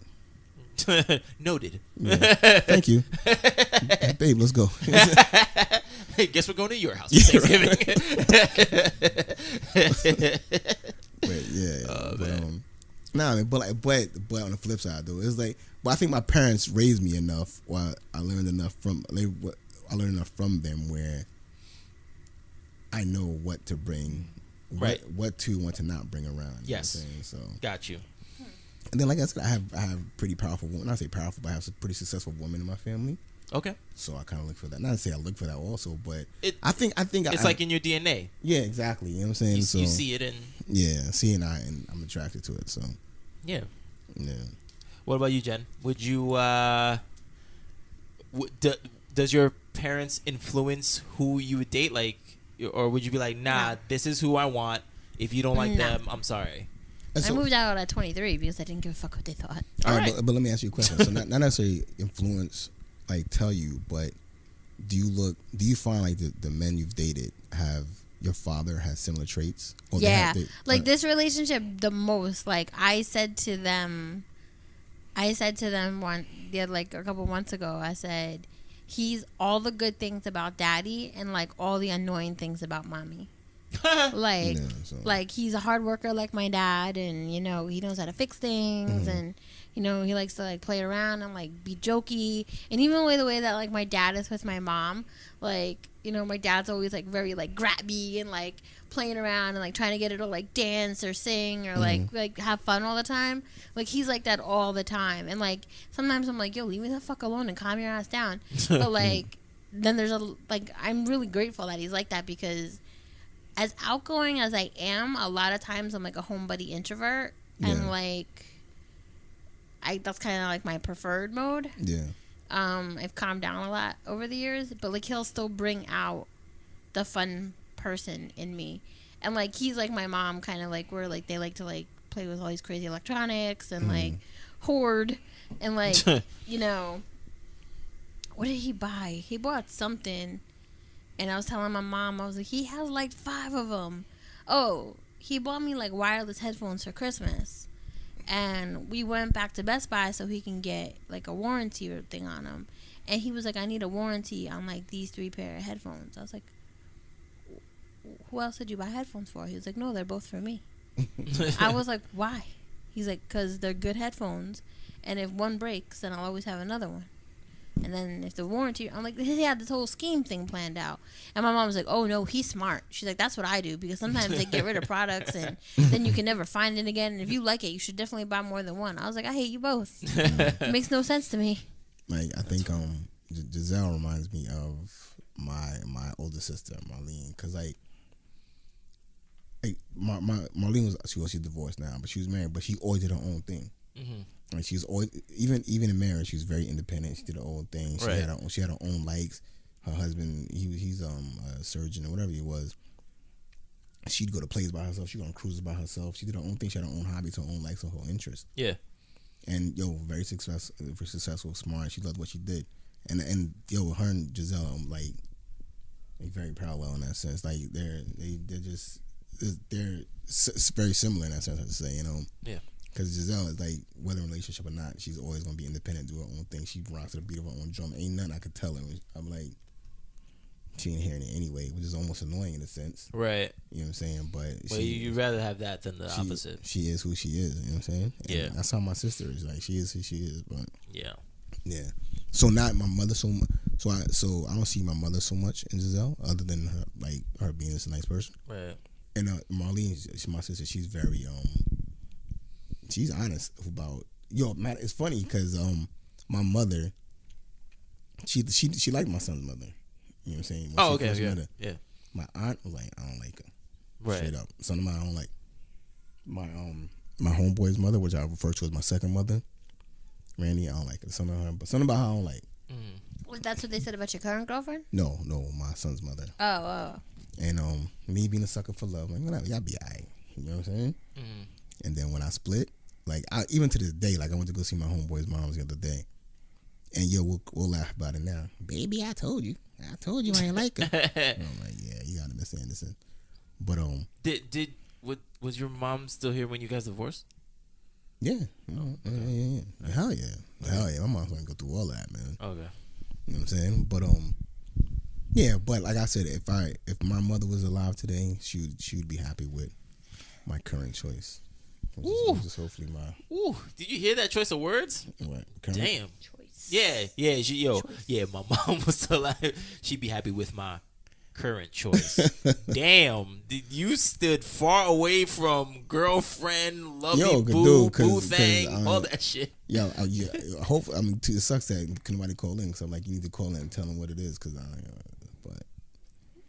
Noted. Yeah. Thank you. Babe, let's go. Hey, guess we're going to your house for Thanksgiving. But on the flip side though, it's like, but I think my parents raised me enough, or I learned enough from them where I know what to bring, what to want to not bring around. Yes. You know what I'm saying? So got you. And then, like I said, I have pretty powerful women. Not say powerful, but I have some pretty successful women in my family. Okay. So I kind of look for that. Not to say I look for that also, but I think it's like in your DNA. Yeah, exactly. You know what I'm saying? You see it in. Yeah, see it, and I'm attracted to it. So. Yeah. Yeah. What about you, Jen? Would you? Does your parents influence who you would date? Like, or would you be like, nah, this is who I want. If you don't like them, I'm sorry. I moved out at 23 because I didn't give a fuck what they thought. All right. But let me ask you a question. So not necessarily influence, like tell you, but do you find like the men you've dated your father has similar traits? Or this relationship the most. Like I said to them like a couple months ago, I said, he's all the good things about daddy and like all the annoying things about mommy. Like he's a hard worker like my dad, and he knows how to fix things, and he likes to like play around and like be jokey, and even the way that like my dad is with my mom, like my dad's always like very like grabby and like playing around and like trying to get her to like dance or sing or like have fun all the time. Like he's like that all the time, and like sometimes I'm like, yo, leave me the fuck alone and calm your ass down. But like then there's I'm really grateful that he's like that, because as outgoing as I am, a lot of times I'm like a homebody introvert, and like that's kind of like my preferred mode. Yeah. I've calmed down a lot over the years, but like he'll still bring out the fun person in me, and like he's like my mom, kind of like where like they like to like play with all these crazy electronics and like hoard and like what did he buy? He bought something. And I was telling my mom, I was like, he has like 5 of them. Oh, he bought me like wireless headphones for Christmas. And we went back to Best Buy so he can get like a warranty or thing on them. And he was like, I need a warranty on like these 3 pair of headphones. I was like, who else did you buy headphones for? He was like, no, they're both for me. I was like, why? He's like, because they're good headphones. And if one breaks, then I'll always have another one. And then if the warranty, I'm like, he had this whole scheme thing planned out. And my mom was like, oh, no, he's smart. She's like, that's what I do, because sometimes they get rid of products and then you can never find it again. And if you like it, you should definitely buy more than one. I was like, I hate you both. It makes no sense to me. Like, I think Giselle reminds me of my older sister, Marlene, because like Marlene was she's divorced now, but she was married, but she always did her own thing. Mm-hmm. Like she's always, even in marriage, she was very independent. She did her own thing. She had her own likes. Her husband, he's a surgeon or whatever he was. She'd go to plays by herself. She'd go on cruises by herself. She did her own thing. She had her own hobbies, her own likes, her whole interests. Yeah. And very successful, smart. She loved what she did. And her and Giselle, like very parallel in that sense. Like they're very similar in that sense. I have to say, Yeah. Because Giselle is like, whether in a relationship or not, she's always gonna be independent, do her own thing. She rocks to the beat of her own drum. Ain't nothing I could tell her. I'm like, she ain't hearing it anyway, which is almost annoying in a sense. Right. You know what I'm saying? But you'd rather have that than the opposite. She is who she is. You know what I'm saying? And yeah. That's how my sister is. Like, she is who she is. But yeah. Yeah. So not my mother so much. So I don't see my mother so much in Giselle, other than her, like her being just a nice person. Right. And Marlene, my sister, she's very she's honest about Matt. It's funny because my mother, she liked my son's mother. You know what I'm saying? When okay, yeah. My aunt was like, I don't like her. Right. Straight up. Son of mine I don't like. My homeboy's mother, which I refer to as my second mother, Randy, I don't like her. Something about her I don't like. That's what they said about your current girlfriend? No, my son's mother. Oh. And me being a sucker for love, like, whatever, y'all be alright. You know what I'm saying? Mm-hmm. And then when I split, like, even to this day, like, I went to go see my homeboy's mom's the other day. And we'll laugh about it now. Baby, I told you I ain't like her. And I'm like, yeah, you gotta Miss Anderson. But was your mom still here when you guys divorced? Yeah. Yeah. Hell yeah. My mom's gonna go through all that, man. Okay. You know what I'm saying? But yeah, but like I said, if my mother was alive today, she would be happy with my current choice. Which is hopefully my. Ooh, did you hear that choice of words? What? Current? Damn. Choice. Yeah. My mom was still alive. She'd be happy with my current choice. Damn, you stood far away from girlfriend, lovey boo thing, all that shit. Yo, hopefully, I mean, it sucks that nobody call in. So I'm like, you need to call in and tell them what it is, because but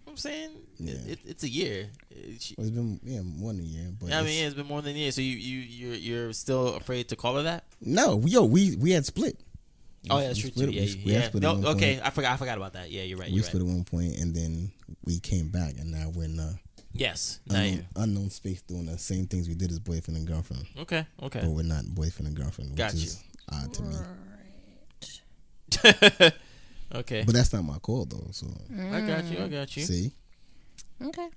I'm saying it's a year. It's been more than a year. But I mean, it's been more than a year. So you're still afraid to call her that? No, we had split. Oh yeah, that's true too. Yeah. No, okay, I forgot about that. Yeah, you're right. We split at one point, and then we came back, and now we're in unknown space doing the same things we did as boyfriend and girlfriend. Okay. But we're not boyfriend and girlfriend, which is odd to me. Okay. But that's not my call though. So I got you. See. Okay.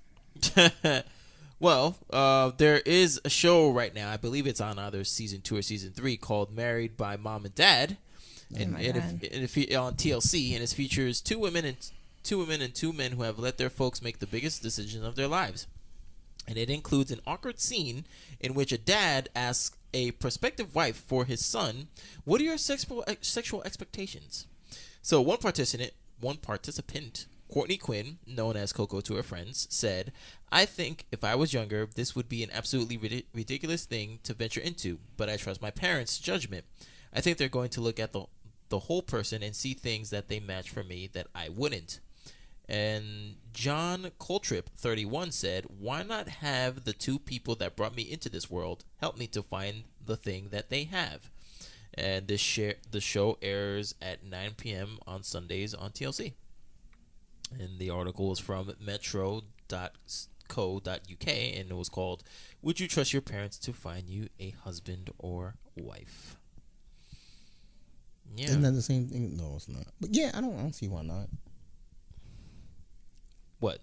Well, there is a show right now. I believe it's on either season 2 or season 3 called "Married by Mom and Dad." And on TLC, and it features two women and two men who have let their folks make the biggest decision of their lives. And it includes an awkward scene in which a dad asks a prospective wife for his son, "What are your sexual expectations?" So one participant, Courtney Quinn, known as Coco to her friends, said, "I think if I was younger, this would be an absolutely ridiculous thing to venture into, but I trust my parents' judgment. I think they're going to look at the whole person and see things that they match for me that I wouldn't." And John Coltrip, 31, said, "Why not have the two people that brought me into this world help me to find the thing that they have?" And the show airs at 9 p.m. on Sundays on TLC. And the article is from metro.co.uk, and it was called, "Would you trust your parents to find you a husband or wife?" Yeah. Isn't that the same thing? No, it's not. But yeah, I don't see why not. What?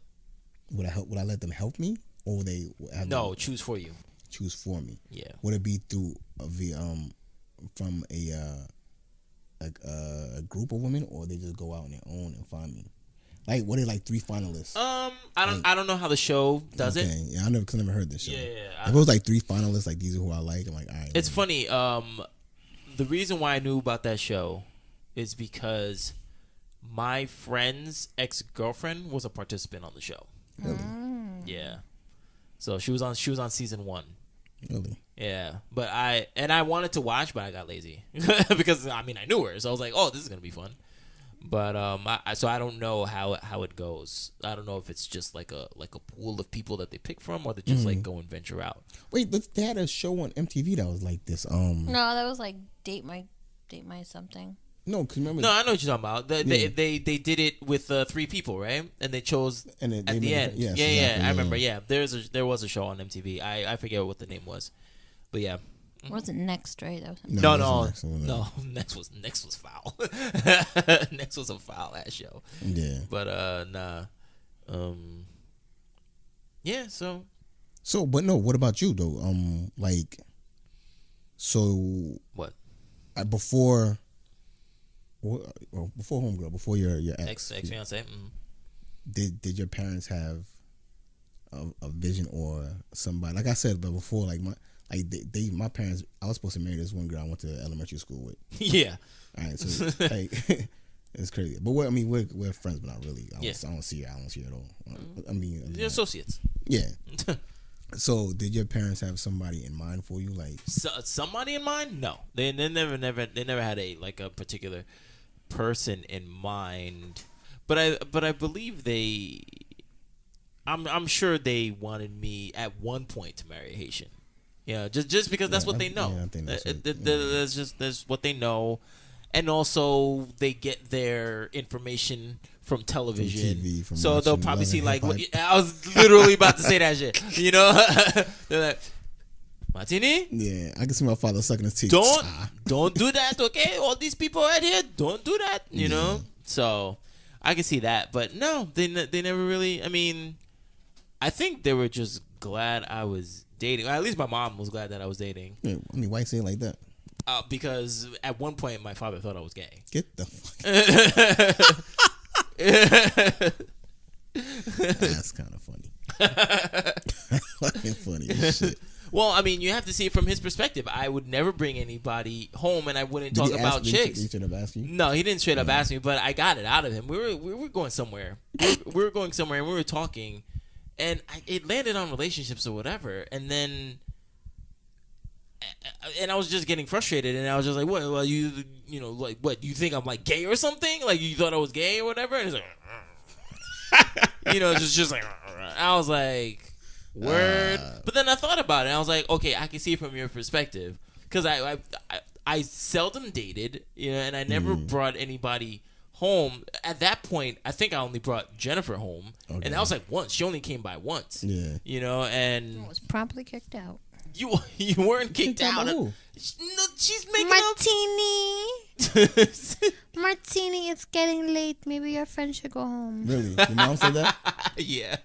Would I let them help me, or would they choose for you? Choose for me. Yeah. Would it be through from a group of women, or they just go out on their own and find me? Like, what are like 3 finalists? I don't know how the show does it. Yeah, I never heard this show. Yeah. If it was like 3 finalists, like these are who I like, I'm like, all right. It's funny. The reason why I knew about that show is because my friend's ex-girlfriend was a participant on the show. Really? Yeah. So she was on season 1. Really? Yeah. But I wanted to watch, but I got lazy because I knew her, so I was like, oh, this is gonna be fun. But so I don't know how it goes. I don't know if it's just like a pool of people that they pick from, or they just like go and venture out. Wait, they had a show on MTV that was like this. No, that was like date my something. No, cause remember. No, I know what you're talking about. They did it with 3 people, right? And they chose at the end. Yes, yeah, exactly, I remember. Yeah, there was a show on MTV. I forget what the name was, but yeah. It wasn't Next, right? That was no. Next was foul. Next was a foul ass show. Yeah. But nah. Yeah. So, but no. What about you though? So what? Before homegirl, before your ex fiance. Did your parents have a vision or somebody? Like I said, but before, like my parents, I was supposed to marry this one girl I went to elementary school with. Yeah. All right, so like, it's crazy. But we're friends, but not really. I don't see her. I don't see her at all. You're associates. Yeah. So, did your parents have somebody in mind for you? Like somebody in mind? No, they never had a particular person in mind. But I believe I'm sure they wanted me at one point to marry a Haitian. Yeah, just because that's what they know. Yeah, I think that's that's what they know, and also they get their information from television, from TV, from so they'll probably see like I was literally about to say that shit. You know, they're like, Martini. Yeah, I can see my father sucking his teeth. Don't do that, okay? All these people right here, don't do that. You know, so I can see that, but no, they never really. I mean, I think they were just glad I was dating. Or at least my mom was glad that I was dating. Yeah, I mean, why say it like that? Because at one point my father thought I was gay. Get the fuck. That's kind of funny. Fucking funny as shit. Well, I mean, you have to see it from his perspective. I would never bring anybody home, and I wouldn't talk about chicks. He straight up ask you? No, he didn't straight up ask me, but I got it out of him. We were going somewhere. we were going somewhere, and we were talking, and it landed on relationships or whatever. And then, and I was just getting frustrated, and I was just like, "What? Well, you know, like, what? You think I'm like gay or something? Like, you thought I was gay or whatever?" And he's like, you know, just like, I was like. Word, but then I thought about it. And I was like, okay, I can see it from your perspective because I seldom dated, you know, and I never brought anybody home. At that point, I think I only brought Jennifer home, and that was like once. She only came by once, you know, and I was promptly kicked out. You weren't kicked out. No, she's making Martini. Martini, it's getting late. Maybe your friend should go home. Really? Your mom said that? Yeah.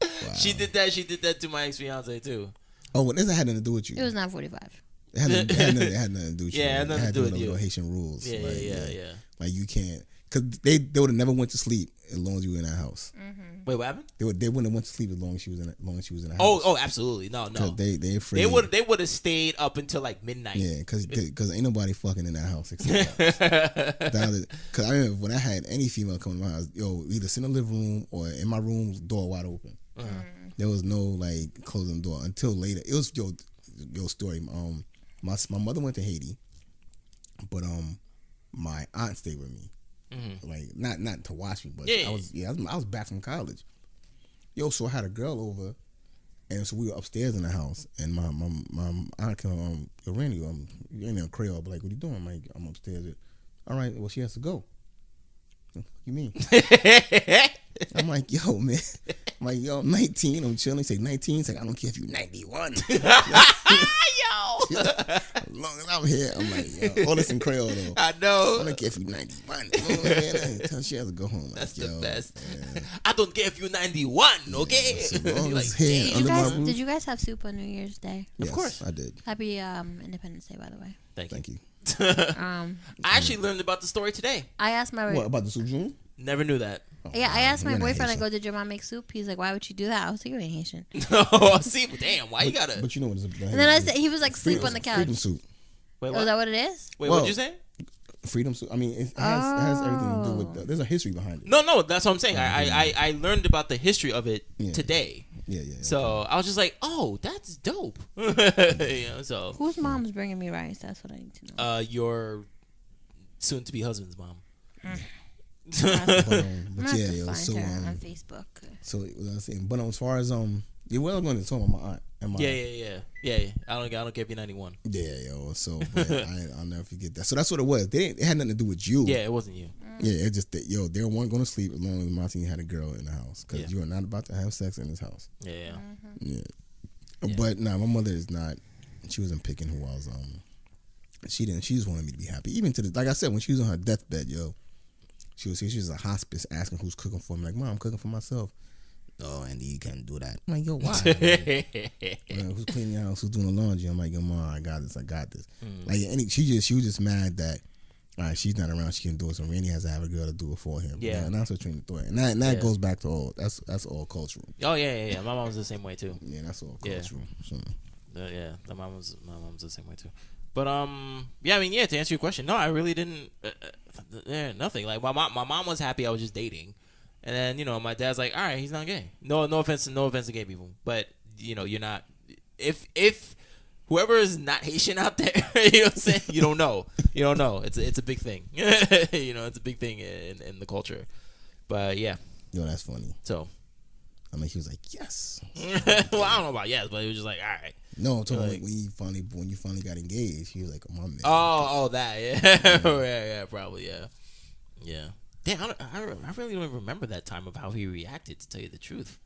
Wow. She did that to my ex-fiance too. Oh, well, this had nothing to do with you. It was 9:45. It had nothing to do with you. Yeah, it had nothing to do with you. Haitian rules. Yeah, like, yeah. Like you can't, because they would have never went to sleep as long as you were in that house. Mm-hmm. Wait, what happened? They wouldn't have went to sleep as long as she was in the house. Oh, absolutely. No. They afraid. They would have stayed up until like midnight. Yeah, because ain't nobody fucking in that house except us. Because I remember when I had any female come to my house, either sit in the living room or in my room, door wide open. Uh-huh. There was no like closing the door until later. It was your story. My mother went to Haiti, but my aunt stayed with me. Mm-hmm. Like not to watch me, but I was back from college. So I had a girl over, and so we were upstairs in the house, and my aunt came Randy, you ain't in Creole, but like, what you doing? I'm like, I'm upstairs. All right, well, she has to go. What you mean? I'm like, yo, man. I'm like, yo, I'm 19. I'm chilling. Say 19. He's like, I don't care if you're 91. Yo. As long as I'm here, I'm like, yo. All this in Creole, though. I know. I don't care if you're 91. Tell she has to go home. That's like, the best. Man. I don't care if you're 91, okay? Did you guys have soup on New Year's Day? Yes, of course. I did. Happy Independence Day, by the way. Thank you. I actually learned about the story today. I asked my what about the soup joint? Never knew that. Yeah, I asked my boyfriend. I go, "Did your mom make soup?" He's like, "Why would you do that?" I was like, "You ain't Haitian." No, see, damn, why you gotta? But you know what it's about. And then I said, he was like, "Sleep on the couch." Freedom soup. Wait, what? Oh, is that what it is? Wait, what'd you say? Freedom soup. I mean, it has everything to do with. There's a history behind it. No, that's what I'm saying. I learned about the history of it today. Yeah. So I was just like, oh, that's dope. So whose mom's bringing me rice? That's what I need to know. Your soon-to-be husband's mom. But yeah, so on Facebook. So what I was saying, but as far as you were going to talk about my aunt and my yeah. I don't care if you're 91. Yeah, so but I'll never forget that. So that's what it was. It had nothing to do with you. Yeah, it wasn't you. Yeah, it just that they weren't going to sleep as long as Martine had a girl in the house because you are not about to have sex in this house. Yeah. But my mother is not. She wasn't picking who I was. She didn't. She just wanted me to be happy. Even to like I said, when she was on her deathbed, she was a hospice asking who's cooking for me. Like, Mom, I'm cooking for myself. Oh, Andy, you can't do that. I'm like, yo, why? Who's cleaning the house? Who's doing the laundry? I'm like, yo, Mom, I got this. Like, she was just mad that she's not around. She can do it. So Randy has to have a girl to do it for him. Yeah, and that's what Trina thought. And that goes back to all. That's all cultural. Oh yeah. My mom was the same way too. Yeah, that's all cultural. So. My mom's the same way too. But to answer your question, no, I really didn't. Nothing. Like my mom was happy I was just dating, and then my dad's like, all right, he's not gay. No offense to gay people, but you're not. If whoever is not Haitian out there, you know what I'm saying, you don't know. It's a big thing. It's a big thing in the culture. But yeah. That's funny. So. I'm like, he was like, yes. Well, I don't know about yes, but he was just like, all right. No, I'm talking like when you finally got engaged, he was like, oh, my man. Oh, that, yeah. Yeah, probably, yeah. Yeah. Damn, I really don't even remember that time of how he reacted, to tell you the truth.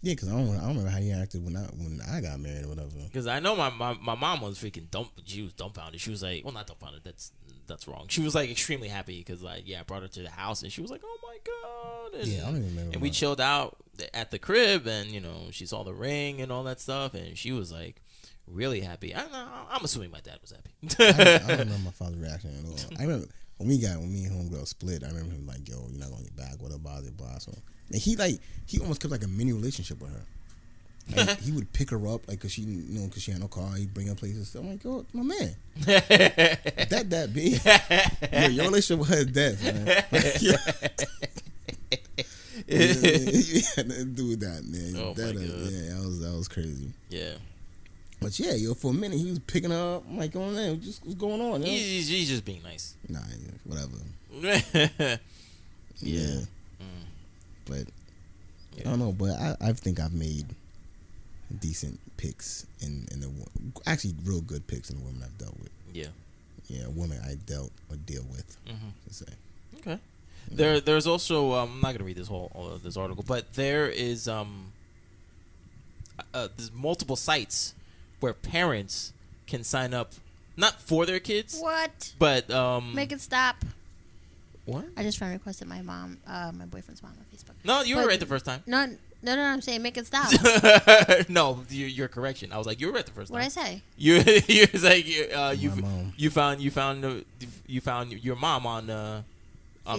Yeah, because I don't remember how he acted when I got married or whatever. Because I know my mom was freaking she was dumbfounded. She was like, well, not dumbfounded. That's wrong. She was like extremely happy because I brought her to the house and she was like, oh my god. And, yeah, I don't even remember. And we chilled out at the crib and she saw the ring and all that stuff and she was like really happy. I'm assuming my dad was happy. I don't remember my father's reaction at all. I remember when me and homegirl split. I remember him like, yo, you're not gonna get back. What about it, blah. So. And he almost kept like a mini relationship with her. Like, he would pick her up, like, cause she had no car. He'd bring her places. I'm like, yo, my man, that big. Yeah, your relationship with her is dead, man. You had nothing to do with that, man. Oh my God. Yeah, that was crazy. Yeah. But yeah, for a minute he was picking her up. I'm like, oh man, what's going on? He's just being nice. Nah, whatever. Yeah. But I don't know. But I think I've made decent picks in the actually real good picks in the women I've dealt with. Yeah. Yeah, women I dealt or deal with. To say. Okay. There's also I'm not gonna read this article, but there is there's multiple sites where parents can sign up not for their kids. What? But make it stop. What? I just friend requested my boyfriend's mom on Facebook. No, you were right the first time. No, I'm saying make it stop. No, your correction. I was like, you were right the first time. What'd I say? You was like you found your mom on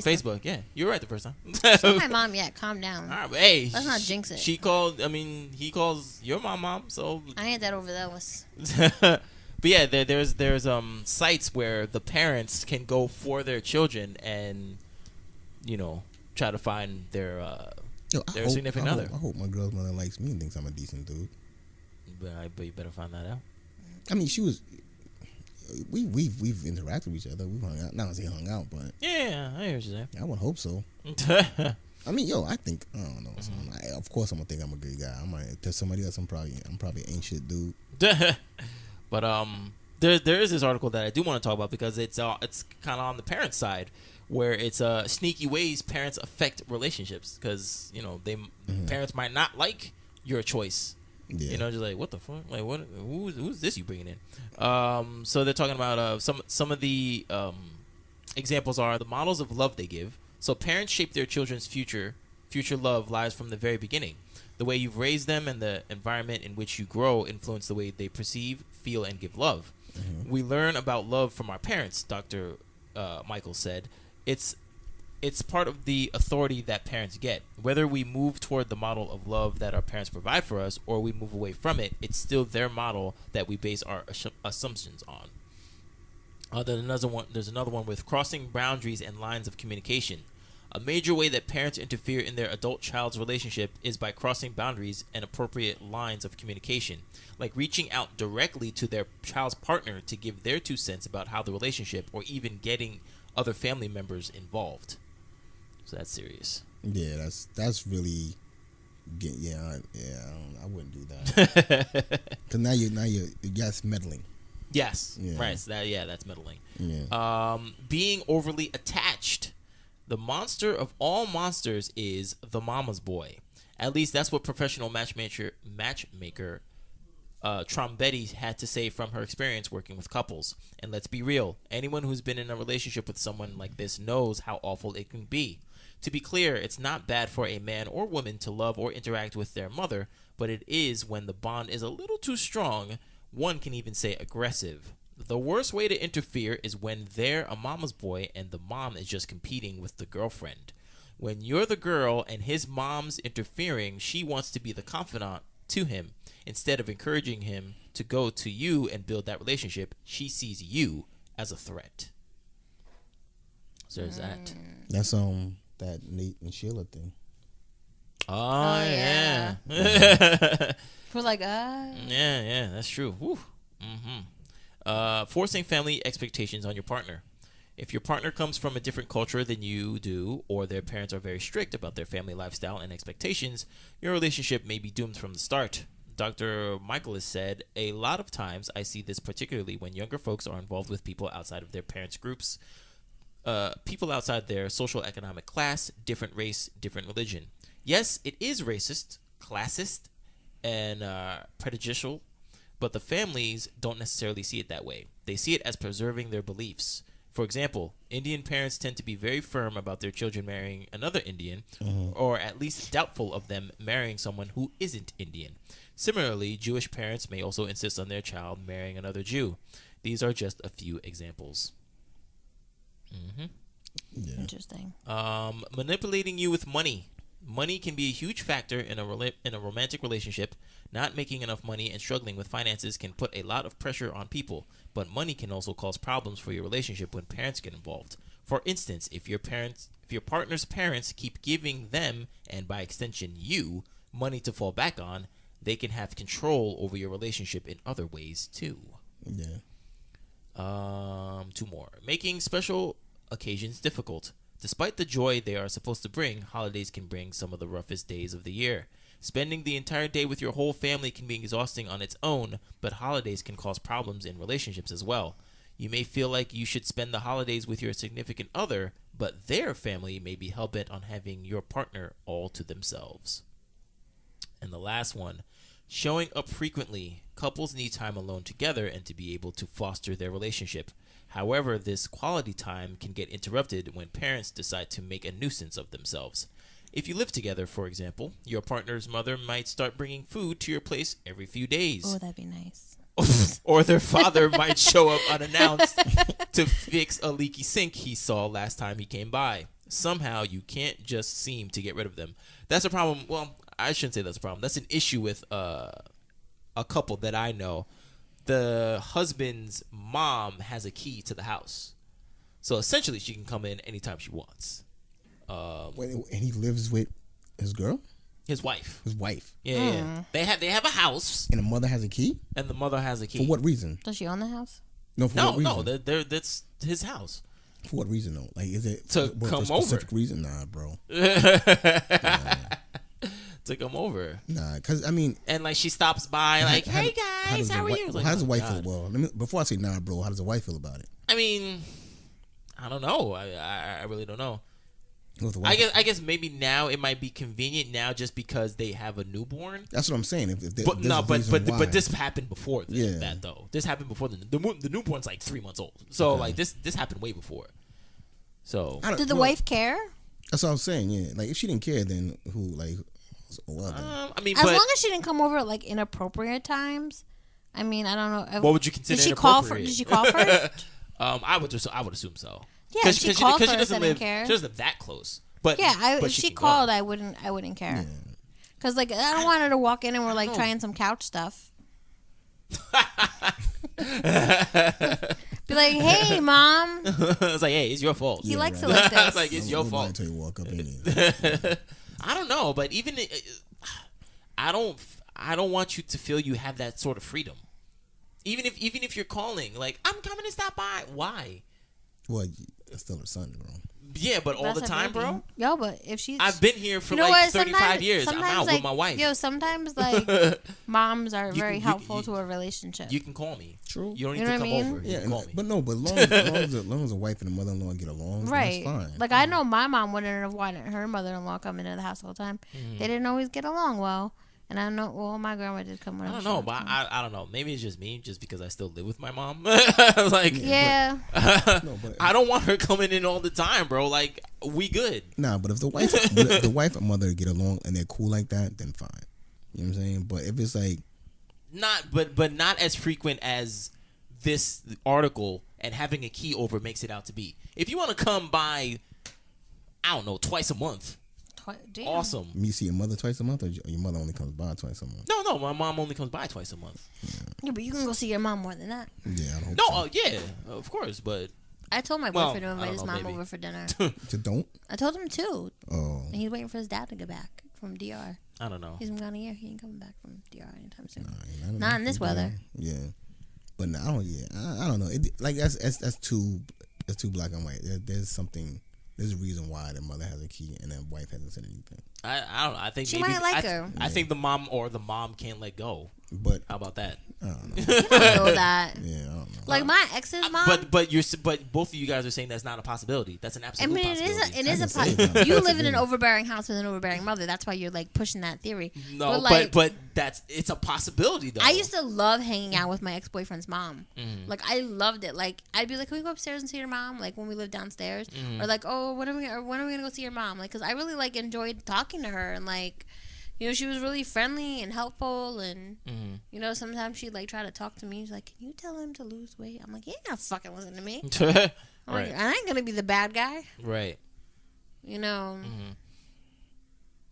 Facebook. Yeah, you were right the first time. It's not my mom yet. Calm down. All right, but hey, let's not jinx it. He calls your mom. So I ain't that overzealous. But yeah, there's sites where the parents can go for their children and try to find their significant other. I hope my girl's mother likes me and thinks I'm a decent dude. But you better find that out. I mean, we've interacted with each other. We've hung out. Not to say hung out, but yeah, I hear what you're saying. I would hope so. I mean, I think I don't know. Of course, I'm gonna think I'm a good guy. To somebody else, I'm probably ain't shit dude. But there is this article that I do want to talk about because it's kind of on the parent side where it's sneaky ways parents affect relationships because parents might not like your choice. Yeah. Just like what the fuck, like what? Who's this you bringing in? So they're talking about some of the examples are the models of love they give. So parents shape their children's future love lies from the very beginning. The way you've raised them and the environment in which you grow influence the way they perceive, feel, and give love. Mm-hmm. We learn about love from our parents, Dr. Michael said. It's part of the authority that parents get. Whether we move toward the model of love that our parents provide for us or we move away from it, it's still their model that we base our assumptions on. There's another one with crossing boundaries and lines of communication. A major way that parents interfere in their adult-child's relationship is by crossing boundaries and appropriate lines of communication, like reaching out directly to their child's partner to give their 2 cents about how the relationship, or even getting other family members involved. So that's serious. Yeah, that's really. I wouldn't do that. Because now you're that's meddling. Yes, yeah. Right. So that's meddling. Yeah. Being overly attached. The monster of all monsters is the mama's boy. At least that's what professional matchmaker Trombetti had to say from her experience working with couples. And let's be real, anyone who's been in a relationship with someone like this knows how awful it can be. To be clear, it's not bad for a man or woman to love or interact with their mother, but it is when the bond is a little too strong, one can even say aggressive. The worst way to interfere is when they're a mama's boy and the mom is just competing with the girlfriend. When you're the girl and his mom's interfering, she wants to be the confidant to him. Instead of encouraging him to go to you and build that relationship, she sees you as a threat. So there's that. That's that Nate and Sheila thing. Oh yeah. We're like, Yeah, that's true. Whew. Mm-hmm. Forcing family expectations on your partner. If your partner comes from a different culture than you do, or their parents are very strict about their family lifestyle and expectations, your relationship may be doomed from the start. Dr. Michael has said, a lot of times I see this particularly when younger folks are involved with people outside of their parents' groups, people outside their social economic class, different race, different religion. Yes, it is racist, classist, and prejudicial, but the families don't necessarily see it that way. They see it as preserving their beliefs. For example, Indian parents tend to be very firm about their children marrying another Indian, or at least doubtful of them marrying someone who isn't Indian. Similarly, Jewish parents may also insist on their child marrying another Jew. These are just a few examples. Yeah. Interesting. Manipulating you with money. Money can be a huge factor in a romantic relationship. Not making enough money and struggling with finances can put a lot of pressure on people, but money can also cause problems for your relationship when parents get involved. For instance, if your partner's parents keep giving them, and by extension you, money to fall back on, they can have control over your relationship in other ways too. Yeah. Two more. Making special occasions difficult. Despite the joy they are supposed to bring, holidays can bring some of the roughest days of the year. Spending the entire day with your whole family can be exhausting on its own, but holidays can cause problems in relationships as well. You may feel like you should spend the holidays with your significant other, but their family may be hell-bent on having your partner all to themselves. And the last one, showing up frequently. Couples need time alone together and to be able to foster their relationship. However, this quality time can get interrupted when parents decide to make a nuisance of themselves. If you live together, for example, your partner's mother might start bringing food to your place every few days. Oh, that'd be nice. Or their father might show up unannounced to fix a leaky sink he saw last time he came by. Somehow, you can't just seem to get rid of them. That's a problem. Well, I shouldn't say that's a problem. That's an issue with a couple that I know. The husband's mom has a key to the house. So essentially, she can come in anytime she wants. And he lives with his girl? His wife. His wife. Yeah. They have a house. And the mother has a key? And the mother has a key. For what reason? Does she own the house? No, for what reason? No, that's his house. For what reason though? Like, is it to come for a specific reason? Nah, bro. To come over. Nah, because I mean, and like she stops by, like, hey guys, how are you? How does the wife feel? Well, before I say nah, bro, how does the wife feel about it? I mean, I don't know. I really don't know. I guess maybe now it might be convenient now just because they have a newborn. That's what I'm saying. But this happened before that though. This happened before the newborn's like 3 months old. So like this happened way before. So did the wife care? That's what I'm saying. Yeah, like if she didn't care, then who like? Well, I mean, as long as she didn't come over at like inappropriate times. I mean, I don't know. What would you consider did she inappropriate? Did she call first? I would assume so. Yeah, she called first. She doesn't live that close. But yeah, but if she called, I wouldn't care. Because like I don't want her to walk in and we're like trying some couch stuff. Be like, hey, mom. It's like, hey, it's your fault. He likes it like this. It's like, it's your fault. Until you walk up in I don't know, but even I don't want you to feel you have that sort of freedom. Even if you're calling, like, I'm coming to stop by. Why? Well, it's still her son, bro. Yeah, but all the time, bro. Yo, but if she's... I've been here for like 35 years. I'm out with my wife. Yo, sometimes like moms are very helpful to a relationship. You can call me. True. You don't need to come over. Yeah, you can call me. But no, but long as a wife and a mother-in-law get along, right? That's fine. Like I know my mom wouldn't have wanted her mother-in-law coming into the house all the time. Mm-hmm. They didn't always get along well. And I know, well, my grandma did come. I don't know, but I don't know. Maybe it's just me, just because I still live with my mom. Like, yeah. But I don't want her coming in all the time, bro. Like, we good. Nah, but if the wife and mother get along and they're cool like that, then fine. You know what I'm saying? But if it's like but not as frequent as this article and having a key over makes it out to be. If you want to come by, I don't know, twice a month. Damn. Awesome. You see your mother twice a month, or your mother only comes by twice a month? No, my mom only comes by twice a month. Yeah, but you can go see your mom more than that. Yeah, I don't. No, yeah, of course, but I told my boyfriend to invite his mom over for dinner. To don't? I told him to. Oh. And he's waiting for his dad to get back from DR. I don't know. He's been gone a year. He ain't coming back from DR anytime soon. Nah, not in this weather. Yeah, but no, I don't. Yeah, I don't know. That's too. it's too black and white. There's a reason why the mother has a key and the wife hasn't said anything. I don't know. I think she maybe might like her. I think the mom can't let go. But how about that? I don't know. You don't know that. Yeah, I don't know. Like my ex's mom. But both of you guys are saying that's not a possibility. That's an absolute possibility. It is a possibility. You live in an overbearing house with an overbearing mother. That's why you're like pushing that theory. No, but it's a possibility though. I used to love hanging out with my ex-boyfriend's mom. Mm-hmm. Like I loved it. Like I'd be like, "Can we go upstairs and see your mom?" Like when we lived downstairs, or like, "Oh, when are we gonna go see your mom?" Like, because I really like enjoyed talking to her and like. You know, she was really friendly and helpful, and you know, sometimes she'd like try to talk to me. She's like, "Can you tell him to lose weight?" I'm like, "He ain't gonna fucking listen to me. Right. Like, I ain't gonna be the bad guy." Right. You know.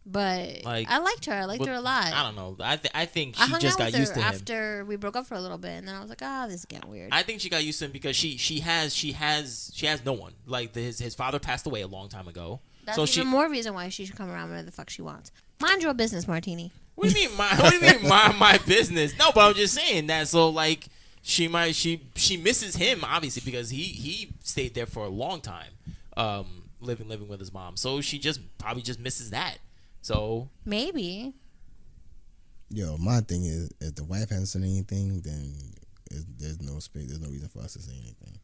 But like, I liked her. I liked her a lot. I don't know. I think she just got used to him after we broke up for a little bit, and then I was like, this is getting weird. I think she got used to him because she has no one. Like his father passed away a long time ago. That's even more reason why she should come around whenever the fuck she wants. Mind your business, Martini. What do you mean my business? No, but I'm just saying that. So like she misses him obviously because he stayed there for a long time, living with his mom. So she probably just misses that. So maybe. Yo, my thing is, if the wife hasn't said anything, then there's no space. There's no reason for us to say anything.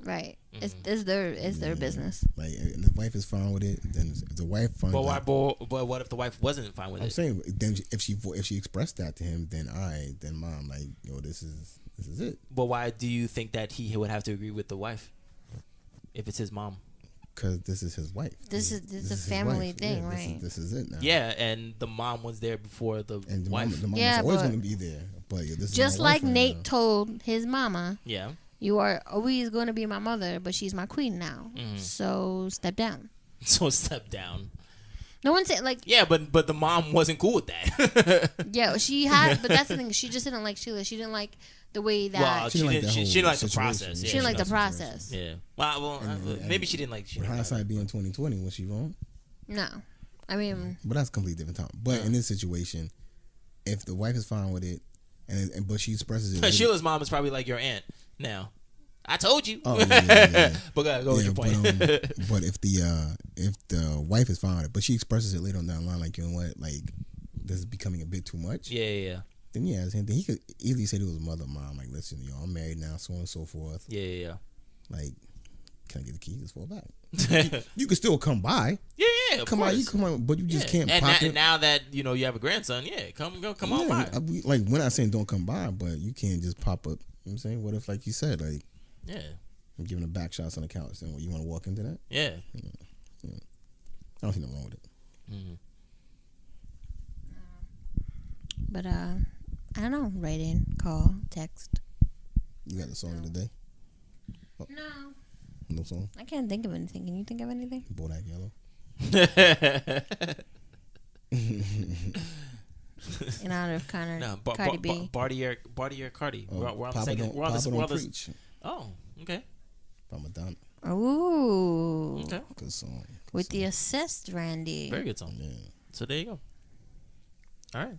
Right. It's their business. Like, if the wife is fine with it, then if the wife fine. But what if the wife wasn't fine with it? I'm saying, then if she expressed that to him, then mom, like, yo, this is it. But why do you think that he would have to agree with the wife if it's his mom? Because this is his wife. This is a family thing, right? This is it now. Yeah, and the mom was there before the wife. The mom was always going to be there. But yeah, this just is like Nate told his mama. Yeah. You are always going to be my mother, but she's my queen now. So step down. No one said like. Yeah, but the mom wasn't cool with that. Yeah, she had, but that's the thing. She just didn't like Sheila. She didn't like the way that. Well, she didn't like the process. Yeah, she didn't like the process. Yeah. Well, maybe she didn't like. With hindsight being 2020, was she wrong? No, I mean. But that's a completely different time. But in this situation, if the wife is fine with it, but she expresses it. Sheila's mom is probably like your aunt now. I told you. Oh, yeah. But go with your point. But if the wife is fine with it, but she expresses it later on down the line, like, you know what, like, this is becoming a bit too much. Yeah. Then he could easily say to his mother, mom, like, listen, yo, I'm married now, so on and so forth. Yeah. Like, can I get the keys? Let's fall back. you can still come by. Yeah. Come on, but you just can't. And now that you have a grandson, come on by. Like, we're not saying don't come by, but you can't just pop up. You know what I'm saying, what if, like you said, like, I'm giving a back shots on the couch, and you want to walk into that? Yeah. I don't see nothing wrong with it. But I don't know. Write in, call, text. You got the song of the day? Oh. No song? I can't think of anything. Can you think of anything? Bodak Yellow. In honor of Connor, Cardi B. Bartier Cardi. We're on the preach. Oh, okay. By Madonna. Ooh. Okay. Good song. With the assist, Randy. Very good song. Yeah. So there you go. All right.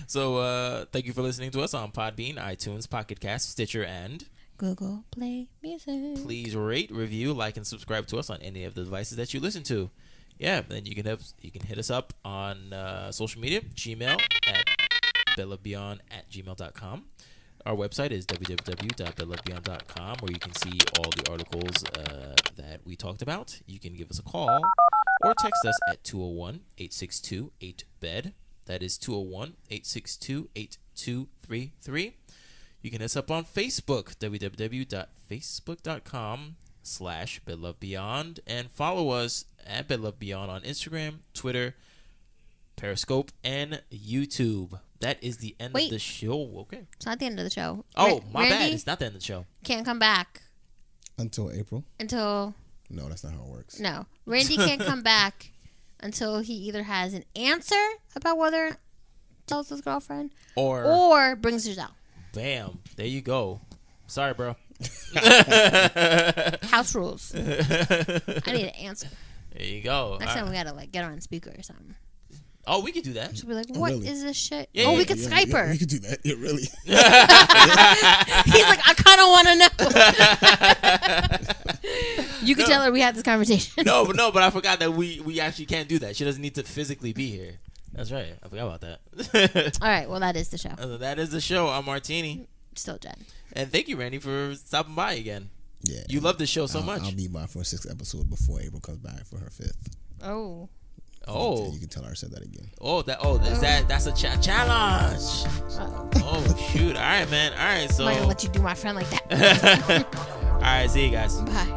So thank you for listening to us on Podbean, iTunes, Pocket Cast, Stitcher, and Google Play Music. Please rate, review, like, and subscribe to us on any of the devices that you listen to. Yeah, then you can hit us up on social media, Gmail at belofbeyond@gmail.com. Our website is www.belofbeyond.com, where you can see all the articles that we talked about. You can give us a call or text us at 201-862-8BED. That is 201-862-8233. You can hit us up on Facebook, www.facebook.com/BedLoveBeyond, and follow us at BedLoveBeyond on Instagram, Twitter, Periscope, and YouTube. That is the end of the show. Okay. It's not the end of the show. Oh, my Randy bad. It's not the end of the show. Can't come back. Until April? No, that's not how it works. No. Randy can't come back until he either has an answer about whether he tells his girlfriend or brings her out. Bam. There you go. Sorry, bro. House rules. I need an answer. There you go. Next time we gotta get her on speaker or something. Oh, we could do that. She'll be like, "What is this shit?" Yeah, we could Skype her. We could do that. Yeah, really. He's like, I kind of want to know. You can tell her we had this conversation. No, but I forgot that we actually can't do that. She doesn't need to physically be here. That's right. I forgot about that. All right. Well, that is the show. That is the show. I'm Martini. Still Jen. And thank you, Randy, for stopping by again. Yeah. You love the show so much. I'll be by for a 6th episode before April comes back for her 5th. Oh. You can tell her I said that again. That's a challenge. Oh shoot! All right, man. All right, so I'm not gonna let you do my friend like that. all right, see you guys. Bye.